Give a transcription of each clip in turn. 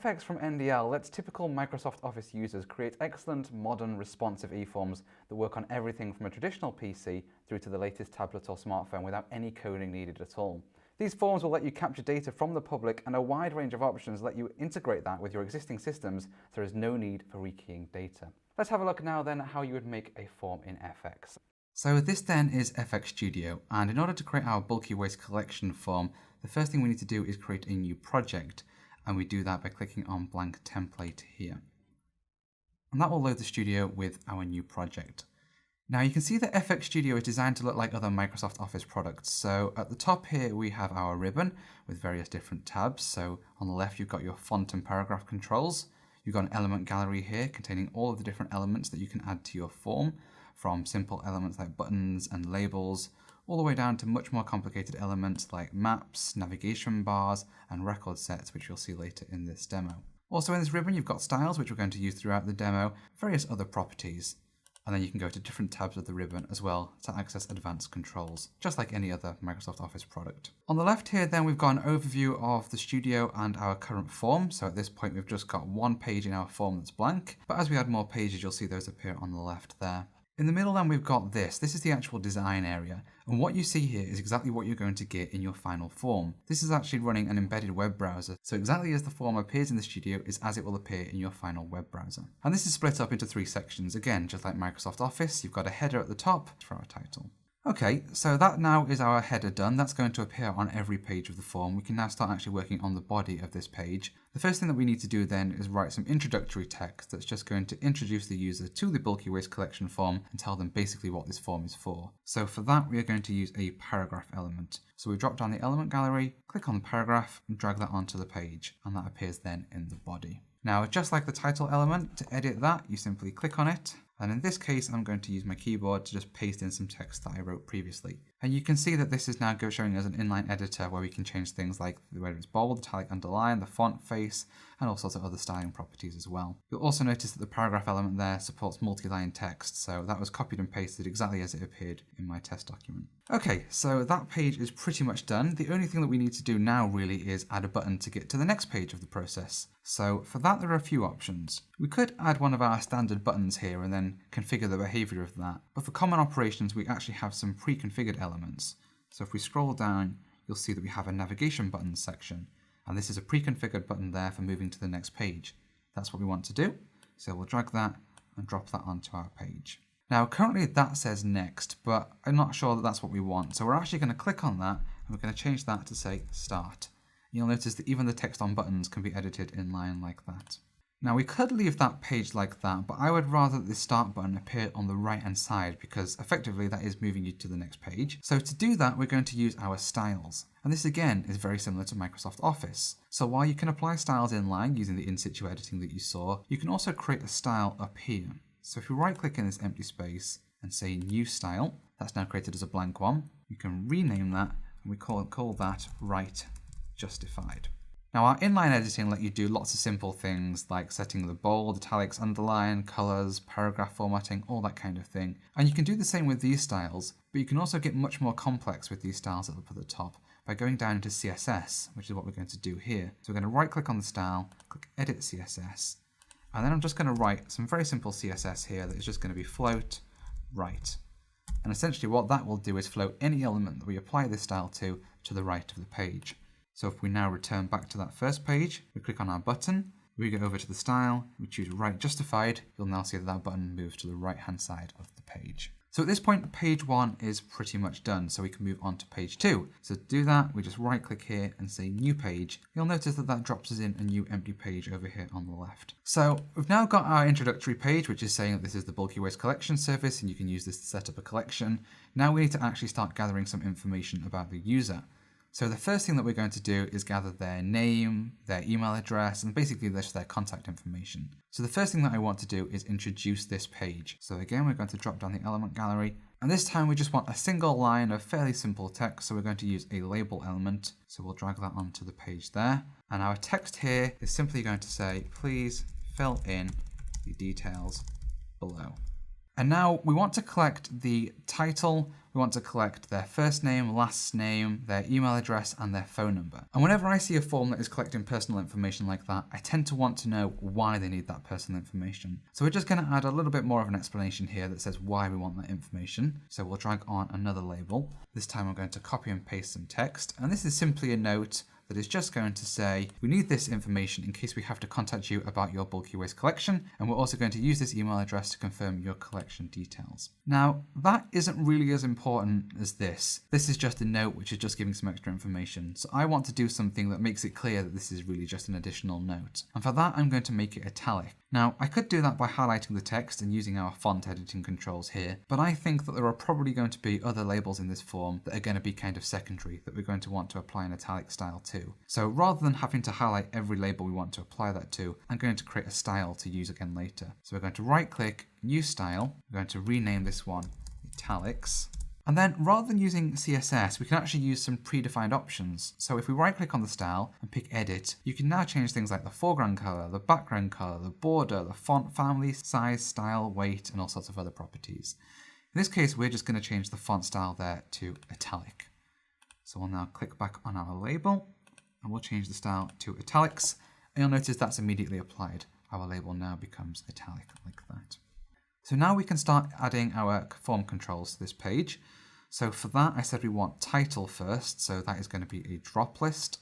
FX from NDL lets typical Microsoft Office users create excellent, modern, responsive eForms that work on everything from a traditional PC through to the latest tablet or smartphone without any coding needed at all. These forms will let you capture data from the public, and a wide range of options let you integrate that with your existing systems, so there is no need for rekeying data. Let's have a look now then at how you would make a form in FX. So this then is FX Studio, and in order to create our bulky waste collection form, the first thing we need to do is create a new project, and we do that by clicking on blank template here. And that will load the studio with our new project. Now you can see that FX Studio is designed to look like other Microsoft Office products. So at the top here we have our ribbon with various different tabs. So on the left you've got your font and paragraph controls. You've got an element gallery here containing all of the different elements that you can add to your form, from simple elements like buttons and labels, all the way down to much more complicated elements like maps, navigation bars, and record sets, which you'll see later in this demo. Also in this ribbon you've got styles, which we're going to use throughout the demo, various other properties. And then you can go to different tabs of the ribbon as well to access advanced controls, just like any other Microsoft Office product. On the left here then we've got an overview of the studio and our current form. So at this point we've just got one page in our form that's blank, but as we add more pages you'll see those appear on the left there. In the middle then we've got this. This is the actual design area, and what you see here is exactly what you're going to get in your final form. This is actually running an embedded web browser, so exactly as the form appears in the studio is as it will appear in your final web browser. And this is split up into 3 sections. Again, just like Microsoft Office, you've got a header at the top for our title. Okay, so that now is our header done. That's going to appear on every page of the form. We can now start actually working on the body of this page. The first thing that we need to do then is write some introductory text that's just going to introduce the user to the bulky waste collection form and tell them basically what this form is for. So for that, we are going to use a paragraph element. So we drop down the element gallery, click on the paragraph and drag that onto the page, and that appears then in the body. Now, just like the title element, to edit that, you simply click on it. And in this case, I'm going to use my keyboard to just paste in some text that I wrote previously. And you can see that this is now showing us an inline editor where we can change things like whether it's bold, italic, underline, the font face, and all sorts of other styling properties as well. You'll also notice that the paragraph element there supports multi-line text, so that was copied and pasted exactly as it appeared in my test document. Okay, so that page is pretty much done. The only thing that we need to do now really is add a button to get to the next page of the process. So for that, there are a few options. We could add one of our standard buttons here and then configure the behavior of that. But for common operations, we actually have some pre-configured elements. So if we scroll down, you'll see that we have a navigation buttons section. And this is a pre-configured button there for moving to the next page. That's what we want to do. So we'll drag that and drop that onto our page. Now, currently that says next, but I'm not sure that that's what we want. So we're actually going to click on that and we're going to change that to say start. You'll notice that even the text on buttons can be edited in line like that. Now we could leave that page like that, but I would rather that the start button appear on the right hand side because effectively that is moving you to the next page. So to do that, we're going to use our styles. And this again is very similar to Microsoft Office. So while you can apply styles in line using the in-situ editing that you saw, you can also create a style up here. So if you right click in this empty space and say new style, that's now created as a blank one. You can rename that and we call that right justified. Now our inline editing let you do lots of simple things like setting the bold, italics, underline, colors, paragraph formatting, all that kind of thing. And you can do the same with these styles, but you can also get much more complex with these styles up at the top by going down into CSS, which is what we're going to do here. So we're going to right click on the style, click edit CSS, and then I'm just going to write some very simple CSS here that is just going to be float right. And essentially what that will do is float any element that we apply this style to the right of the page. So if we now return back to that first page, we click on our button, we go over to the style, we choose right justified, you'll now see that that button moves to the right hand side of the page. So at this point, page 1 is pretty much done, so we can move on to page 2. So to do that, we just right click here and say new page. You'll notice that that drops us in a new empty page over here on the left. So we've now got our introductory page, which is saying that this is the bulky waste collection service and you can use this to set up a collection. Now we need to actually start gathering some information about the user. So the first thing that we're going to do is gather their name, their email address, and basically just their contact information. So the first thing that I want to do is introduce this page. So again, we're going to drop down the element gallery, and this time we just want a single line of fairly simple text. So we're going to use a label element. So we'll drag that onto the page there. And our text here is simply going to say, please fill in the details below. And now we want to collect the title, we want to collect their first name, last name, their email address, and their phone number. And whenever I see a form that is collecting personal information like that, I tend to want to know why they need that personal information. So we're just going to add a little bit more of an explanation here that says why we want that information. So we'll drag on another label. This time I'm going to copy and paste some text. And this is simply a note that is just going to say, we need this information in case we have to contact you about your bulky waste collection, and we're also going to use this email address to confirm your collection details. Now, that isn't really as important as this. This is just a note which is just giving some extra information. So I want to do something that makes it clear that this is really just an additional note. And for that, I'm going to make it italic. Now, I could do that by highlighting the text and using our font editing controls here, but I think that there are probably going to be other labels in this form that are going to be kind of secondary, that we're going to want to apply an italic style to. So rather than having to highlight every label we want to apply that to, I'm going to create a style to use again later. So we're going to right click, new style, we're going to rename this one italics. And then rather than using CSS, we can actually use some predefined options. So if we right click on the style and pick edit, you can now change things like the foreground color, the background color, the border, the font family, size, style, weight, and all sorts of other properties. In this case, we're just going to change the font style there to italic. So we'll now click back on our label and we'll change the style to italics. And you'll notice that's immediately applied. Our label now becomes italic like that. So now we can start adding our form controls to this page. So for that, I said we want title first. So that is going to be a drop list.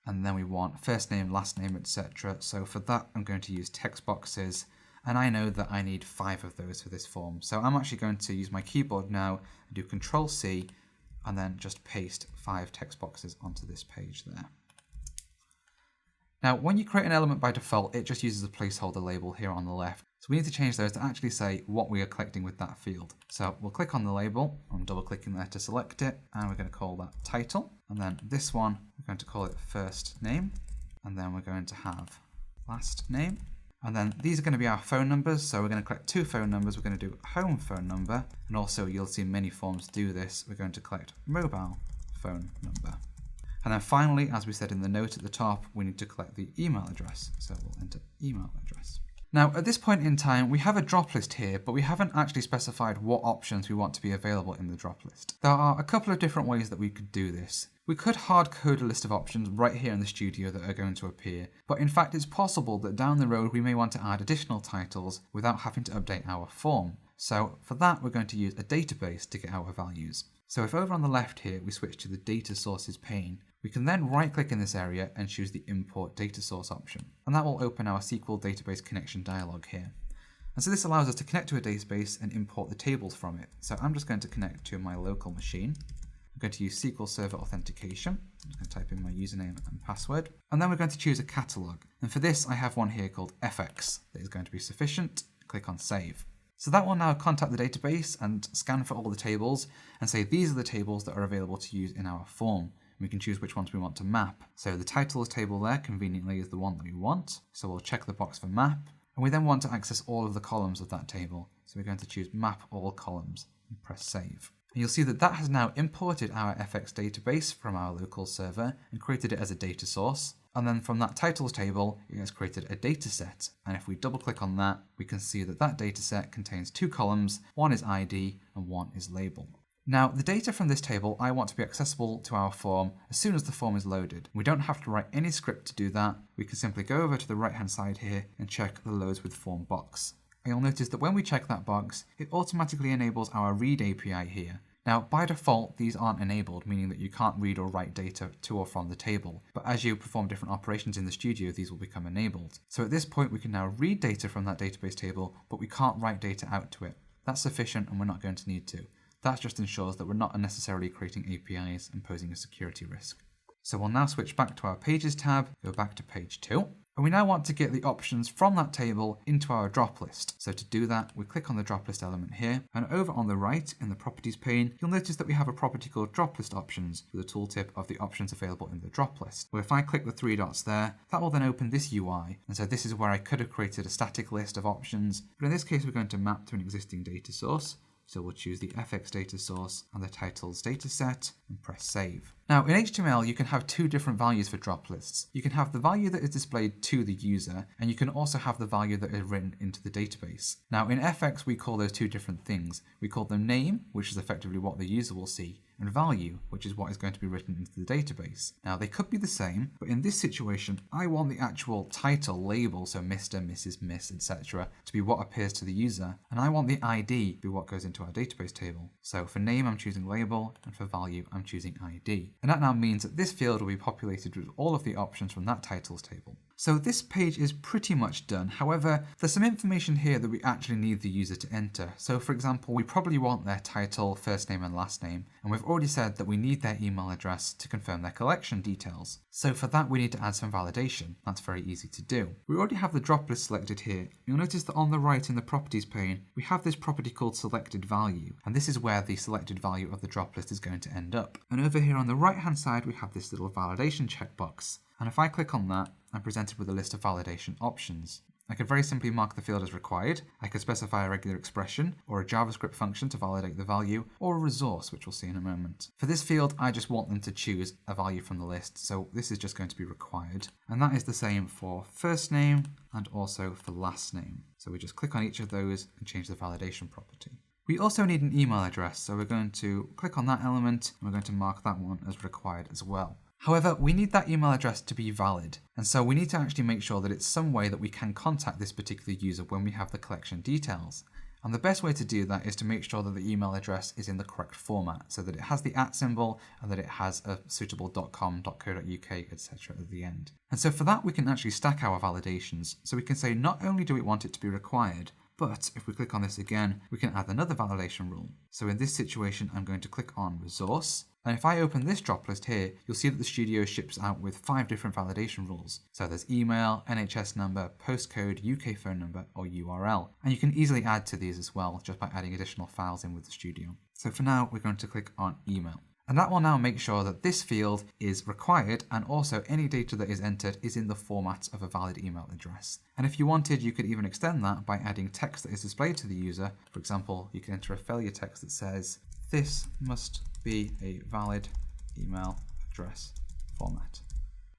And then we want first name, last name, etc. So for that, I'm going to use text boxes. And I know that I need 5 of those for this form. So I'm actually going to use my keyboard now and do Control C and then just paste 5 text boxes onto this page there. Now, when you create an element by default, it just uses a placeholder label here on the left. So we need to change those to actually say what we are collecting with that field. So we'll click on the label, I'm double clicking there to select it, and we're going to call that title. And then this one, we're going to call it first name. And then we're going to have last name. And then these are going to be our phone numbers. So we're going to collect 2 phone numbers. We're going to do home phone number. And also you'll see many forms do this. We're going to collect mobile phone number. And then finally, as we said in the note at the top, we need to collect the email address. So we'll enter email address. Now, at this point in time, we have a drop list here, but we haven't actually specified what options we want to be available in the drop list. There are a couple of different ways that we could do this. We could hard code a list of options right here in the studio that are going to appear, but in fact it's possible that down the road we may want to add additional titles without having to update our form. So for that, we're going to use a database to get our values. So if over on the left here, we switch to the data sources pane, we can then right click in this area and choose the import data source option. And that will open our SQL database connection dialog here. And so this allows us to connect to a database and import the tables from it. So I'm just going to connect to my local machine. I'm going to use SQL Server Authentication. I'm just going to type in my username and password. And then we're going to choose a catalog. And for this, I have one here called FX that is going to be sufficient. Click on Save. So that will now contact the database and scan for all the tables and say these are the tables that are available to use in our form. We can choose which ones we want to map. So the titles table there conveniently is the one that we want. So we'll check the box for map. And we then want to access all of the columns of that table. So we're going to choose map all columns and press save. And you'll see that that has now imported our FX database from our local server and created it as a data source. And then from that titles table, it has created a data set. And if we double click on that, we can see that that data set contains 2 columns. One is ID and one is label. Now, the data from this table I want to be accessible to our form as soon as the form is loaded. We don't have to write any script to do that. We can simply go over to the right-hand side here and check the loads with form box. And you'll notice that when we check that box, it automatically enables our read API here. Now, by default, these aren't enabled, meaning that you can't read or write data to or from the table. But as you perform different operations in the studio, these will become enabled. So at this point, we can now read data from that database table, but we can't write data out to it. That's sufficient and we're not going to need to. That just ensures that we're not unnecessarily creating APIs and posing a security risk. So we'll now switch back to our Pages tab, go back to page 2, and we now want to get the options from that table into our drop list. So to do that, we click on the drop list element here, and over on the right in the properties pane, you'll notice that we have a property called drop list options with a tooltip of the options available in the drop list. Well, if I click the 3 dots there, that will then open this UI. And so this is where I could have created a static list of options, but in this case, we're going to map to an existing data source. So we'll choose the FX data source and the titles data set and press save. Now in HTML you can have two different values for drop lists. You can have the value that is displayed to the user, and you can also have the value that is written into the database. Now in FX we call those two different things. We call them name, which is effectively what the user will see, and value, which is what is going to be written into the database. Now they could be the same, but in this situation I want the actual title label, so Mr, Mrs, Miss, etc., to be what appears to the user, and I want the ID to be what goes into our database table. So for name I'm choosing label, and for value I'm choosing ID. And that now means that this field will be populated with all of the options from that titles table. So this page is pretty much done. However, there's some information here that we actually need the user to enter. So for example, we probably want their title, first name and last name, and we've already said that we need their email address to confirm their collection details. So for that we need to add some validation. That's very easy to do. We already have the drop list selected here. You'll notice that on the right in the properties pane, we have this property called selected value, and this is where the selected value of the drop list is going to end up. And over here on the right hand side we have this little validation checkbox. And if I click on that, I'm presented with a list of validation options. I could very simply mark the field as required. I could specify a regular expression, or a JavaScript function to validate the value, or a resource, which we'll see in a moment. For this field, I just want them to choose a value from the list, so this is just going to be required. And that is the same for first name and also for last name. So we just click on each of those and change the validation property. We also need an email address, so we're going to click on that element, and we're going to mark that one as required as well. However, we need that email address to be valid, and so we need to actually make sure that it's some way that we can contact this particular user when we have the collection details. And the best way to do that is to make sure that the email address is in the correct format, so that it has the @ symbol and that it has a suitable .com, .co.uk, etc. at the end. And so for that we can actually stack our validations, so we can say not only do we want it to be required, but if we click on this again, we can add another validation rule. So in this situation, I'm going to click on resource. And if I open this drop list here, you'll see that the studio ships out with 5 different validation rules. So there's email, NHS number, postcode, UK phone number, or URL. And you can easily add to these as well, just by adding additional files in with the studio. So for now, we're going to click on email. And that will now make sure that this field is required, and also any data that is entered is in the format of a valid email address. And if you wanted, you could even extend that by adding text that is displayed to the user. For example, you can enter a failure text that says, "This must be a valid email address format."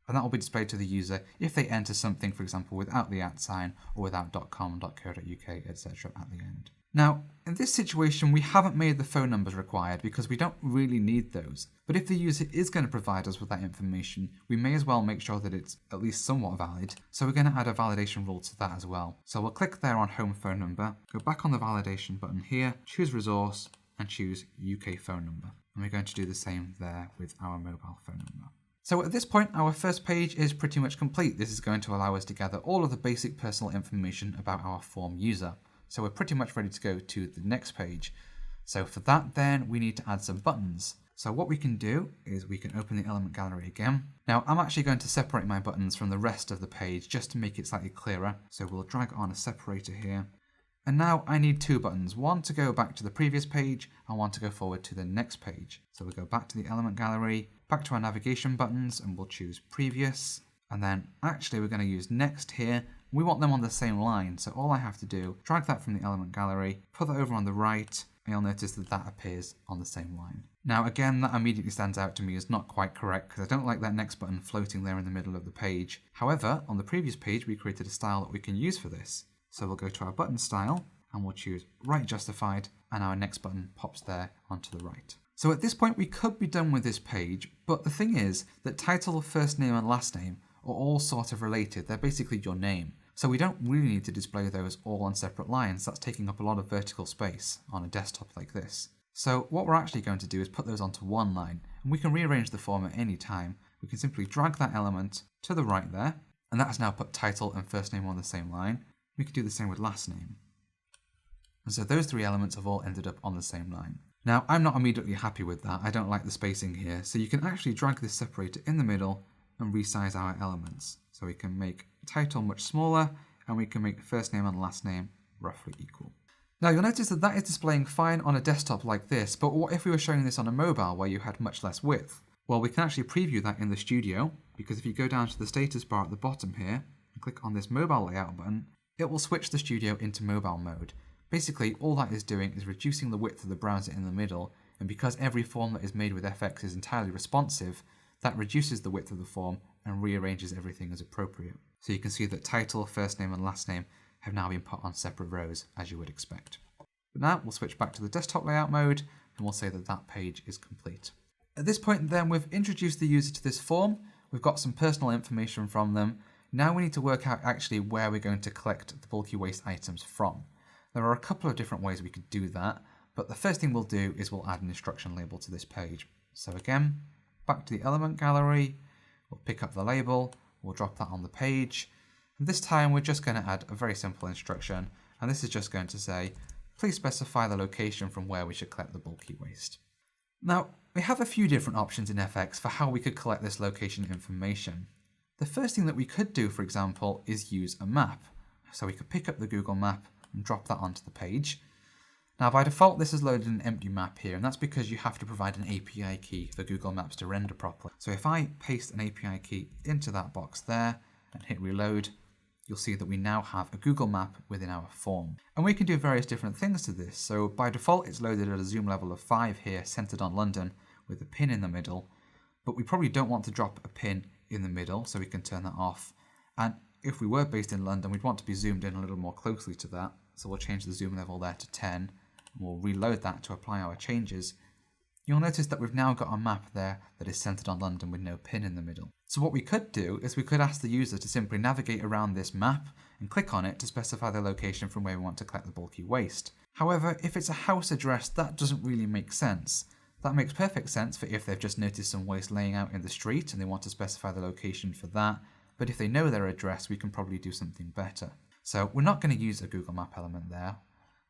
And that will be displayed to the user if they enter something, for example, without the @ sign or without .com, .co.uk, etc. at the end. Now, in this situation, we haven't made the phone numbers required because we don't really need those. But if the user is going to provide us with that information, we may as well make sure that it's at least somewhat valid. So we're going to add a validation rule to that as well. So we'll click there on home phone number, go back on the validation button here, choose resource, and choose UK phone number. And we're going to do the same there with our mobile phone number. So at this point, our first page is pretty much complete. This is going to allow us to gather all of the basic personal information about our form user. So we're pretty much ready to go to the next page. So for that then, we need to add some buttons. So what we can do is we can open the element gallery again. Now I'm actually going to separate my buttons from the rest of the page just to make it slightly clearer. So we'll drag on a separator here. And now I need 2 buttons, one to go back to the previous page and one to go forward to the next page. So we'll go back to the element gallery, back to our navigation buttons, and we'll choose previous. And then actually we're going to use next here. We want them on the same line, so all I have to do, drag that from the element gallery, put that over on the right, and you'll notice that that appears on the same line. Now again, that immediately stands out to me as not quite correct because I don't like that next button floating there in the middle of the page. However, on the previous page we created a style that we can use for this. So we'll go to our button style and we'll choose right justified, and our next button pops there onto the right. So at this point we could be done with this page, but the thing is that title, first name and last name are all sort of related. They're basically your name. So we don't really need to display those all on separate lines. That's taking up a lot of vertical space on a desktop like this. So what we're actually going to do is put those onto one line, and we can rearrange the form at any time. We can simply drag that element to the right there, and that has now put title and first name on the same line. We can do the same with last name. And so those 3 elements have all ended up on the same line. Now I'm not immediately happy with that. I don't like the spacing here. So you can actually drag this separator in the middle and resize our elements. So we can make title much smaller, and we can make first name and last name roughly equal. Now you'll notice that that is displaying fine on a desktop like this, but what if we were showing this on a mobile where you had much less width? Well, we can actually preview that in the studio, because if you go down to the status bar at the bottom here and click on this mobile layout button, it will switch the studio into mobile mode. Basically, all that is doing is reducing the width of the browser in the middle and because every form that is made with FX is entirely responsive, that reduces the width of the form and rearranges everything as appropriate. So you can see that title, first name and last name have now been put on separate rows, as you would expect. But now we'll switch back to the desktop layout mode and we'll say that that page is complete. At this point then, we've introduced the user to this form, we've got some personal information from them. Now we need to work out actually where we're going to collect the bulky waste items from. There are a couple of different ways we could do that, but the first thing we'll do is we'll add an instruction label to this page. So again, back to the element gallery, we'll pick up the label, we'll drop that on the page, and this time we're just going to add a very simple instruction, and this is just going to say, please specify the location from where we should collect the bulky waste. Now, we have a few different options in FX for how we could collect this location information. The first thing that we could do, for example, is use a map. So we could pick up the Google map and drop that onto the page. Now by default this has loaded an empty map here, and that's because you have to provide an API key for Google Maps to render properly. So if I paste an API key into that box there and hit reload, you'll see that we now have a Google map within our form. And we can do various different things to this. So by default it's loaded at a zoom level of 5 here, centered on London with a pin in the middle, but we probably don't want to drop a pin in the middle, so we can turn that off. And if we were based in London, we'd want to be zoomed in a little more closely to that. So we'll change the zoom level there to 10, and we'll reload that to apply our changes. You'll notice that we've now got a map there that is centered on London with no pin in the middle. So what we could do is we could ask the user to simply navigate around this map and click on it to specify the location from where we want to collect the bulky waste. However, if it's a house address, that doesn't really make sense. That makes perfect sense for if they've just noticed some waste laying out in the street and they want to specify the location for that, but if they know their address, we can probably do something better. So we're not going to use a Google Map element there,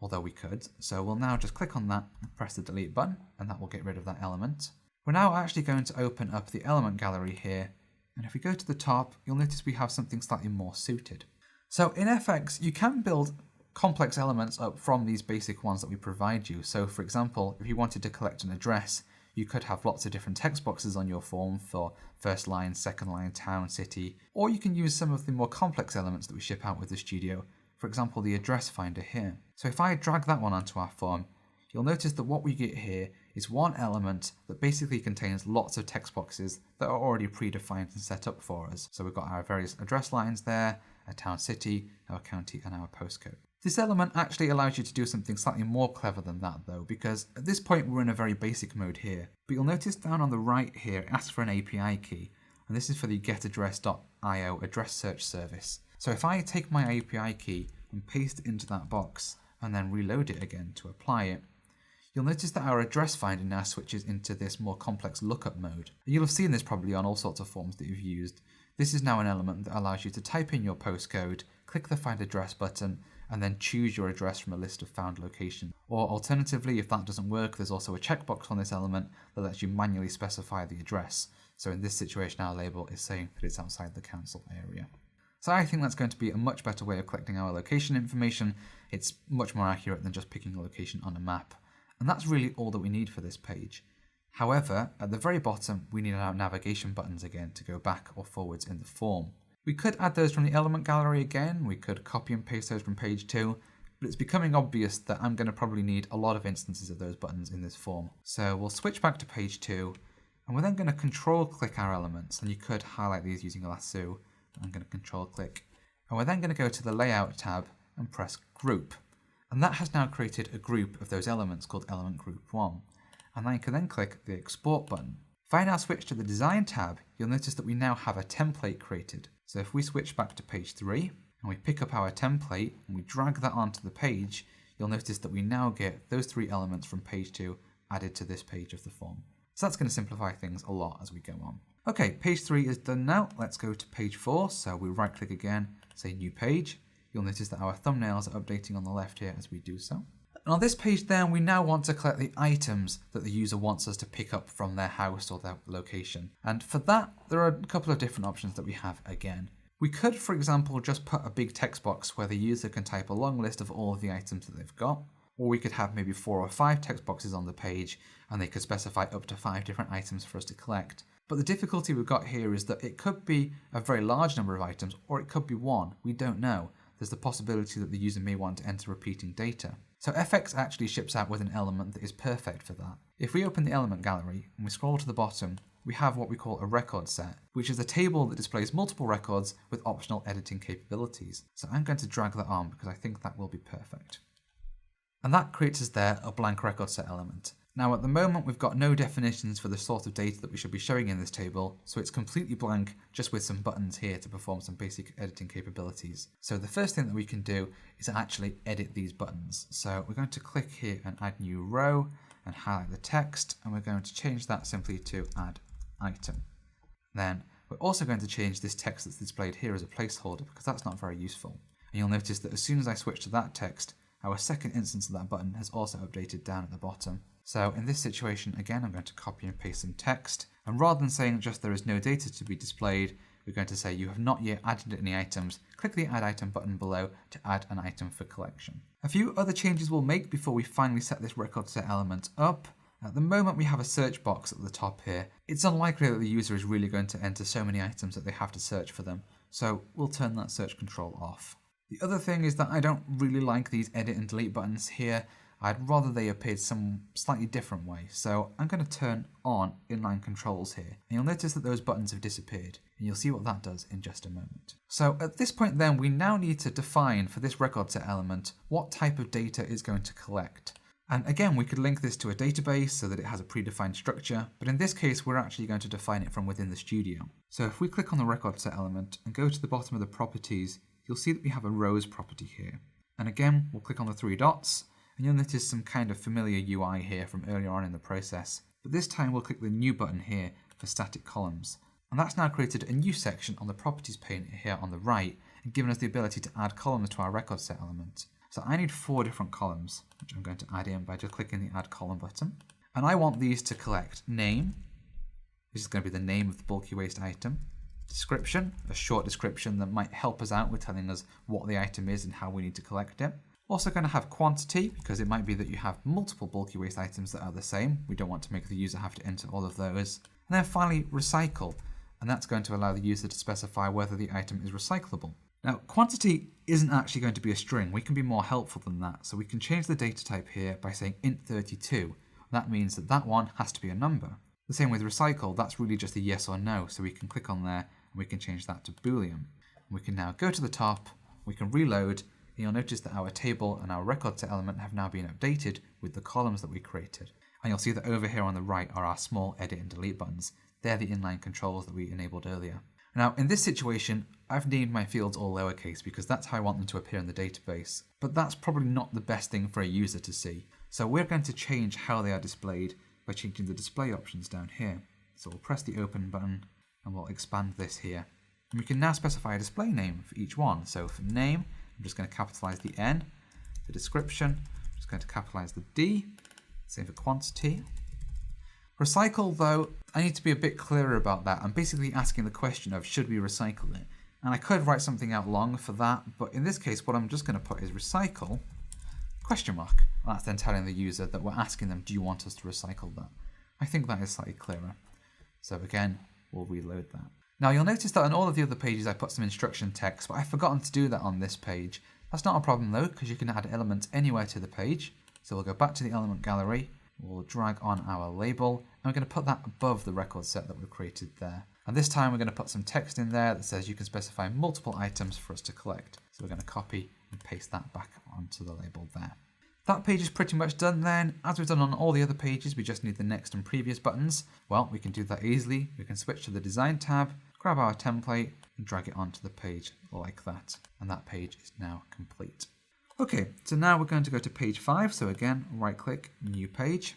although we could. So we'll now just click on that and press the delete button, and that will get rid of that element. We're now actually going to open up the element gallery here, and if we go to the top, you'll notice we have something slightly more suited. So in FX, you can build complex elements up from these basic ones that we provide you. So for example, if you wanted to collect an address, you could have lots of different text boxes on your form for first line, second line, town, city, or you can use some of the more complex elements that we ship out with the Studio, for example the address finder here. So if I drag that one onto our form, you'll notice that what we get here is one element that basically contains lots of text boxes that are already predefined and set up for us. So we've got our various address lines there, our town, city, our county, and our postcode. This element actually allows you to do something slightly more clever than that though, because at this point we're in a very basic mode here. But you'll notice down on the right here, it asks for an API key, and this is for the getaddress.io address search service. So if I take my API key and paste it into that box, and then reload it again to apply it, you'll notice that our address finder now switches into this more complex lookup mode. You'll have seen this probably on all sorts of forms that you've used. This is now an element that allows you to type in your postcode, click the Find Address button, and then choose your address from a list of found locations. Or alternatively, if that doesn't work, there's also a checkbox on this element that lets you manually specify the address. So in this situation, our label is saying that it's outside the council area. So I think that's going to be a much better way of collecting our location information. It's much more accurate than just picking a location on a map. And that's really all that we need for this page. However, at the very bottom, we need our navigation buttons again to go back or forwards in the form. We could add those from the element gallery again, we could copy and paste those from page 2, but it's becoming obvious that I'm going to probably need a lot of instances of those buttons in this form. So we'll switch back to page 2, and we're then going to control click our elements, and you could highlight these using a lasso. I'm going to control click, and we're then going to go to the layout tab and press group. And that has now created a group of those elements called element group 1. And I can then click the export button. If I now switch to the design tab, you'll notice that we now have a template created. So if we switch back to page 3 and we pick up our template and we drag that onto the page, you'll notice that we now get those 3 elements from page 2 added to this page of the form. So that's going to simplify things a lot as we go on. Okay, page 3 is done now. Let's go to page 4. So we right click again, say new page. You'll notice that our thumbnails are updating on the left here as we do so. And on this page then, we now want to collect the items that the user wants us to pick up from their house or their location. And for that, there are a couple of different options that we have again. We could, for example, just put a big text box where the user can type a long list of all of the items that they've got. Or we could have maybe 4 or 5 text boxes on the page and they could specify up to 5 different items for us to collect. But the difficulty we've got here is that it could be a very large number of items or it could be one. We don't know. there's the possibility that the user may want to enter repeating data. So FX actually ships out with an element that is perfect for that. If we open the element gallery and we scroll to the bottom, we have what we call a record set, which is a table that displays multiple records with optional editing capabilities. So I'm going to drag that on because I think that will be perfect. And that creates us there a blank record set element. Now at the moment we've got no definitions for the sort of data that we should be showing in this table, so it's completely blank just with some buttons here to perform some basic editing capabilities. So the first thing that we can do is actually edit these buttons. So we're going to click here and add new row and highlight the text, and we're going to change that simply to add item. Then we're also going to change this text that's displayed here as a placeholder because that's not very useful. And you'll notice that as soon as I switch to that text, our second instance of that button has also updated down at the bottom. So in this situation, again, I'm going to copy and paste some text. And rather than saying just there is no data to be displayed, we're going to say you have not yet added any items. Click the add item button below to add an item for collection. A few other changes we'll make before we finally set this record set element up. At the moment we have a search box at the top here. It's unlikely that the user is really going to enter so many items that they have to search for them. So we'll turn that search control off. The other thing is that I don't really like these edit and delete buttons here. I'd rather they appeared some slightly different way. So I'm going to turn on inline controls here. And you'll notice that those buttons have disappeared. And you'll see what that does in just a moment. So at this point then, we now need to define for this record set element what type of data is going to collect. And again, we could link this to a database so that it has a predefined structure, but in this case, we're actually going to define it from within the studio. So if we click on the record set element and go to the bottom of the properties, you'll see that we have a rows property here. And again, we'll click on the three dots, and you'll notice some kind of familiar UI here from earlier on in the process. But this time we'll click the new button here for static columns. And that's now created a new section on the properties pane here on the right, and given us the ability to add columns to our record set element. So I need 4 different columns, which I'm going to add in by just clicking the add column button. And I want these to collect name, which is going to be the name of the bulky waste item, description, a short description that might help us out with telling us what the item is and how we need to collect it. Also going to have quantity, because it might be that you have multiple bulky waste items that are the same. We don't want to make the user have to enter all of those. And then finally, recycle, and that's going to allow the user to specify whether the item is recyclable. Now, quantity isn't actually going to be a string. We can be more helpful than that. So we can change the data type here by saying int32. That means that that one has to be a number. The same with recycle, that's really just a yes or no. So we can click on there and we can change that to Boolean. And we can now go to the top, we can reload, and you'll notice that our table and our record set element have now been updated with the columns that we created. And you'll see that over here on the right are our small edit and delete buttons. They're the inline controls that we enabled earlier. Now, in this situation, I've named my fields all lowercase because that's how I want them to appear in the database. But that's probably not the best thing for a user to see. So we're going to change how they are displayed by changing the display options down here. So we'll press the open button and we'll expand this here. And we can now specify a display name for each one. So for name, I'm just going to capitalize the N. For description, I'm just going to capitalize the D. Same for quantity. Recycle, though, I need to be a bit clearer about that. I'm basically asking the question of should we recycle it? And I could write something out long for that, but in this case, what I'm just going to put is recycle, question mark. And that's then telling the user that we're asking them, do you want us to recycle that? I think that is slightly clearer. So again, we'll reload that. Now you'll notice that on all of the other pages I put some instruction text, but I've forgotten to do that on this page. That's not a problem though, because you can add elements anywhere to the page. So we'll go back to the element gallery, we'll drag on our label, and we're going to put that above the record set that we've created there. And this time we're going to put some text in there that says you can specify multiple items for us to collect. So we're going to copy and paste that back onto the label there. That page is pretty much done then. As we've done on all the other pages, we just need the next and previous buttons. Well, we can do that easily. We can switch to the design tab, grab our template and drag it onto the page like that. And that page is now complete. Okay, so now we're going to go to page 5. So again, right click, new page.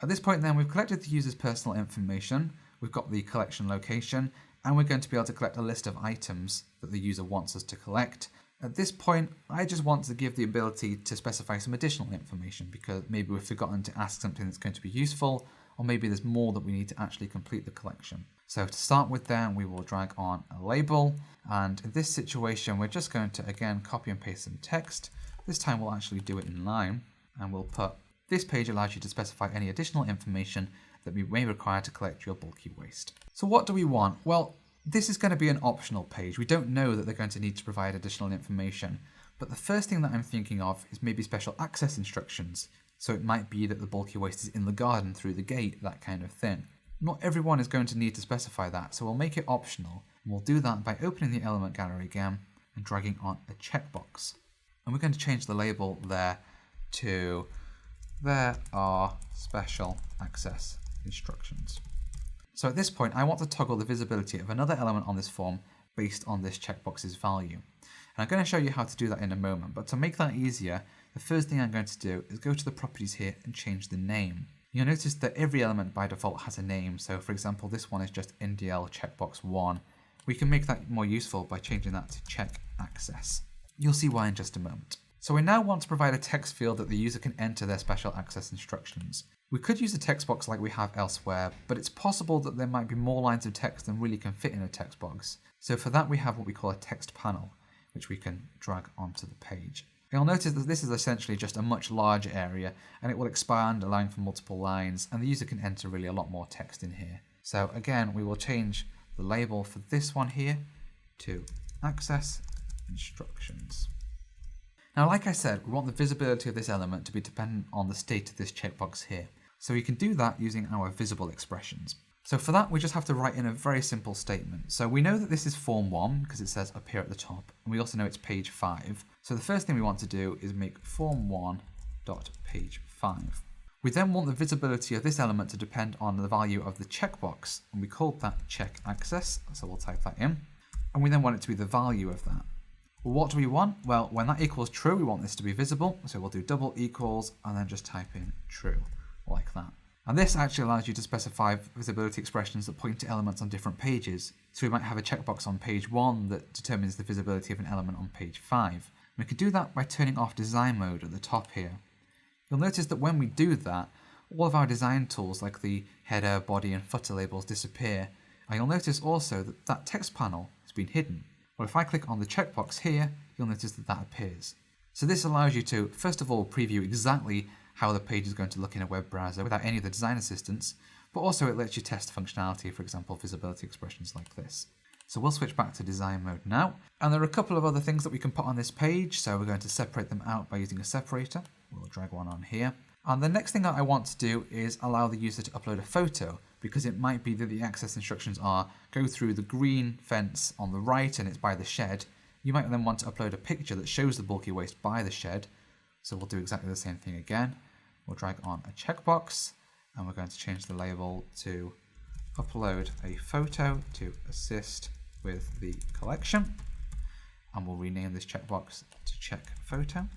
At this point then, we've collected the user's personal information. We've got the collection location, and we're going to be able to collect a list of items that the user wants us to collect. At this point, I just want to give the ability to specify some additional information because maybe we've forgotten to ask something that's going to be useful, or maybe there's more that we need to actually complete the collection. So to start with then, we will drag on a label, and in this situation, we're just going to again copy and paste some text. This time we'll actually do it in line, and we'll put, this page allows you to specify any additional information that we may require to collect your bulky waste. So what do we want? Well, This is going to be an optional page. We don't know that they're going to need to provide additional information. But the first thing that I'm thinking of is maybe special access instructions. So it might be that the bulky waste is in the garden through the gate, that kind of thing. Not everyone is going to need to specify that, so we'll make it optional. And we'll do that by opening the element gallery again and dragging on a checkbox. And we're going to change the label there to "There are special access instructions." So at this point, I want to toggle the visibility of another element on this form based on this checkbox's value. And I'm going to show you how to do that in a moment, but to make that easier, the first thing I'm going to do is go to the properties here and change the name. You'll notice that every element by default has a name, so for example this one is just NDL checkbox 1. We can make that more useful by changing that to check access. You'll see why in just a moment. So we now want to provide a text field that the user can enter their special access instructions. We could use a text box like we have elsewhere, but it's possible that there might be more lines of text than really can fit in a text box. So for that we have what we call a text panel, which we can drag onto the page. You'll notice that this is essentially just a much larger area, and it will expand, allowing for multiple lines, and the user can enter really a lot more text in here. So again, we will change the label for this one here to access instructions. Now, like I said, we want the visibility of this element to be dependent on the state of this checkbox here. So we can do that using our visible expressions. So for that, we just have to write in a very simple statement. So we know that this is form 1 because it says up here at the top, and we also know it's page 5. So the first thing we want to do is make form1.page5. We then want the visibility of this element to depend on the value of the checkbox, and we called that check access, so we'll type that in. And we then want it to be the value of that. Well, what do we want? Well, when that equals true, we want this to be visible, so we'll do double equals and then just type in true, like that. And this actually allows you to specify visibility expressions that point to elements on different pages. So we might have a checkbox on page 1 that determines the visibility of an element on page 5. We can do that by turning off design mode at the top here. You'll notice that when we do that, all of our design tools like the header, body and footer labels disappear. And you'll notice also that that text panel has been hidden. Well, if I click on the checkbox here, you'll notice that that appears. So this allows you to, first of all, preview exactly how the page is going to look in a web browser without any of the design assistance, but also it lets you test functionality, for example, visibility expressions like this. So we'll switch back to design mode now. And there are a couple of other things that we can put on this page, so we're going to separate them out by using a separator. We'll drag one on here. And the next thing that I want to do is allow the user to upload a photo, because it might be that the access instructions are go through the green fence on the right and it's by the shed. You might then want to upload a picture that shows the bulky waste by the shed. So we'll do exactly the same thing again. We'll drag on a checkbox and we're going to change the label to upload a photo to assist with the collection. And we'll rename this checkbox to check photo.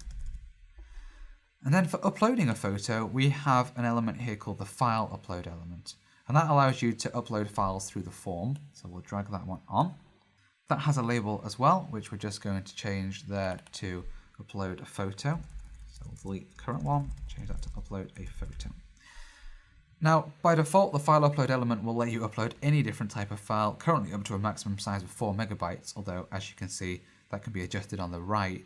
And then for uploading a photo, we have an element here called the file upload element. And that allows you to upload files through the form. So we'll drag that one on. That has a label as well, which we're just going to change there to upload a photo. So we'll delete the current one, change that to upload a photo. Now, by default, the file upload element will let you upload any different type of file, currently up to a maximum size of 4 megabytes, although as you can see, that can be adjusted on the right.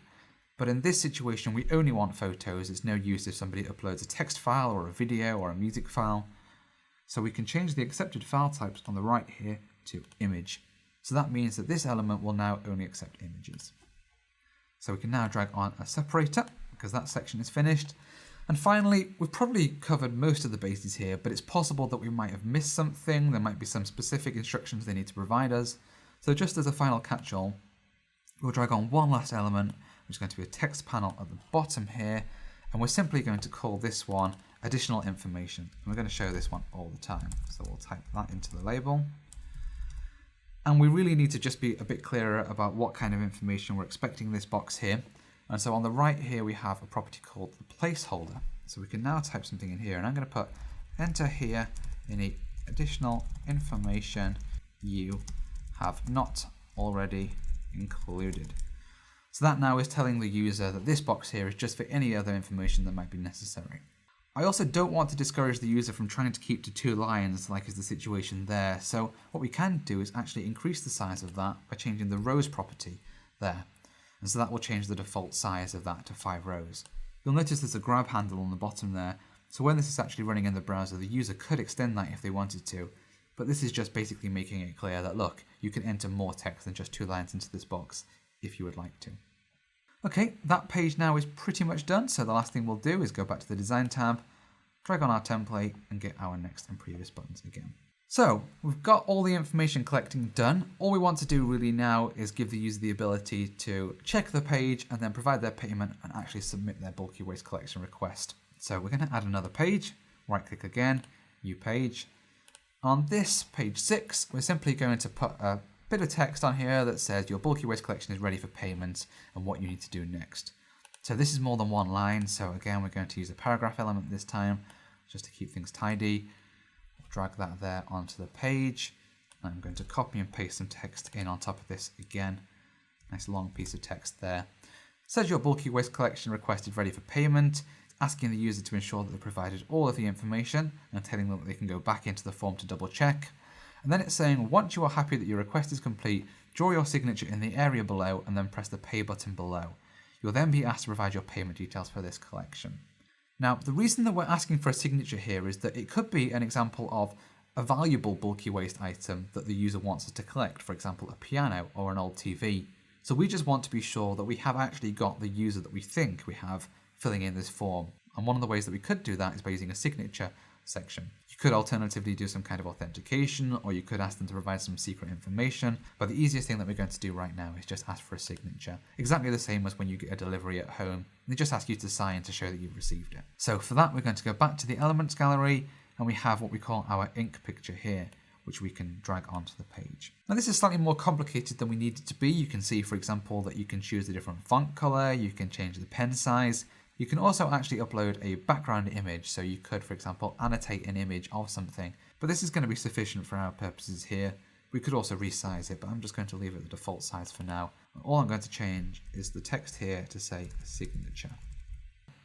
But in this situation, we only want photos. It's no use if somebody uploads a text file or a video or a music file. So we can change the accepted file types on the right here to image. So that means that this element will now only accept images. So we can now drag on a separator because that section is finished. And finally, we've probably covered most of the bases here, but it's possible that we might have missed something. There might be some specific instructions they need to provide us. So just as a final catch-all, we'll drag on one last element, which is going to be a text panel at the bottom here. And we're simply going to call this one additional information. And we're going to show this one all the time. So we'll type that into the label. And we really need to just be a bit clearer about what kind of information we're expecting in this box here. And so on the right here, we have a property called the placeholder. So we can now type something in here, and I'm going to put enter here any additional information you have not already included. So that now is telling the user that this box here is just for any other information that might be necessary. I also don't want to discourage the user from trying to keep to 2 lines, like is the situation there. So what we can do is actually increase the size of that by changing the rows property there. And so that will change the default size of that to 5 rows. You'll notice there's a grab handle on the bottom there. So when this is actually running in the browser, the user could extend that if they wanted to. But this is just basically making it clear that, look, you can enter more text than just 2 lines into this box if you would like to. Okay, that page now is pretty much done. So the last thing we'll do is go back to the Design tab, drag on our template, and get our next and previous buttons again. So we've got all the information collecting done. All we want to do really now is give the user the ability to check the page and then provide their payment and actually submit their bulky waste collection request. So we're going to add another page, right click again, new page. On this page 6, we're simply going to put a bit of text on here that says your bulky waste collection is ready for payment and what you need to do next. So this is more than one line. So again, we're going to use a paragraph element this time just to keep things tidy. Drag that there onto the page. I'm going to copy and paste some text in on top of this again. Nice long piece of text there. It says your bulky waste collection request is ready for payment. It's asking the user to ensure that they provided all of the information and telling them that they can go back into the form to double check. And then it's saying once you are happy that your request is complete, draw your signature in the area below and then press the pay button below. You'll then be asked to provide your payment details for this collection. Now, the reason that we're asking for a signature here is that it could be an example of a valuable bulky waste item that the user wants us to collect, for example, a piano or an old TV. So we just want to be sure that we have actually got the user that we think we have filling in this form. And one of the ways that we could do that is by using a signature section. You could alternatively do some kind of authentication, or you could ask them to provide some secret information. But the easiest thing that we're going to do right now is just ask for a signature. Exactly the same as when you get a delivery at home. They just ask you to sign to show that you've received it. So for that, we're going to go back to the Elements gallery, and we have what we call our ink picture here, which we can drag onto the page. Now this is slightly more complicated than we need it to be. You can see, for example, that you can choose a different font color, you can change the pen size. You can also actually upload a background image, so you could, for example, annotate an image of something, but this is going to be sufficient for our purposes here. We could also resize it, but I'm just going to leave it the default size for now. All I'm going to change is the text here to say signature.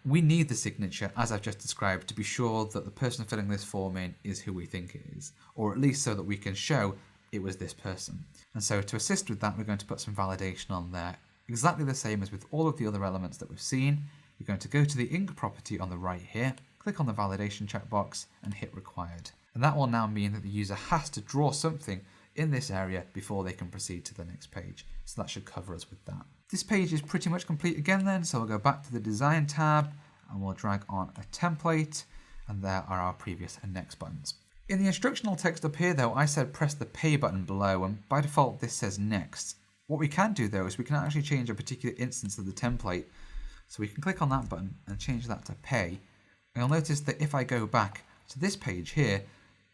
We need the signature, as I've just described, to be sure that the person filling this form in is who we think it is, or at least so that we can show it was this person. And so to assist with that, we're going to put some validation on there, exactly the same as with all of the other elements that we've seen. We're going to go to the ink property on the right here, click on the validation checkbox and hit required. And that will now mean that the user has to draw something in this area before they can proceed to the next page. So that should cover us with that. This page is pretty much complete again then, so we'll go back to the Design tab and we'll drag on a template, and there are our previous and next buttons. In the instructional text up here though, I said press the pay button below, and by default this says next. What we can do though is we can actually change a particular instance of the template. So we can click on that button and change that to pay. And you'll notice that if I go back to this page here,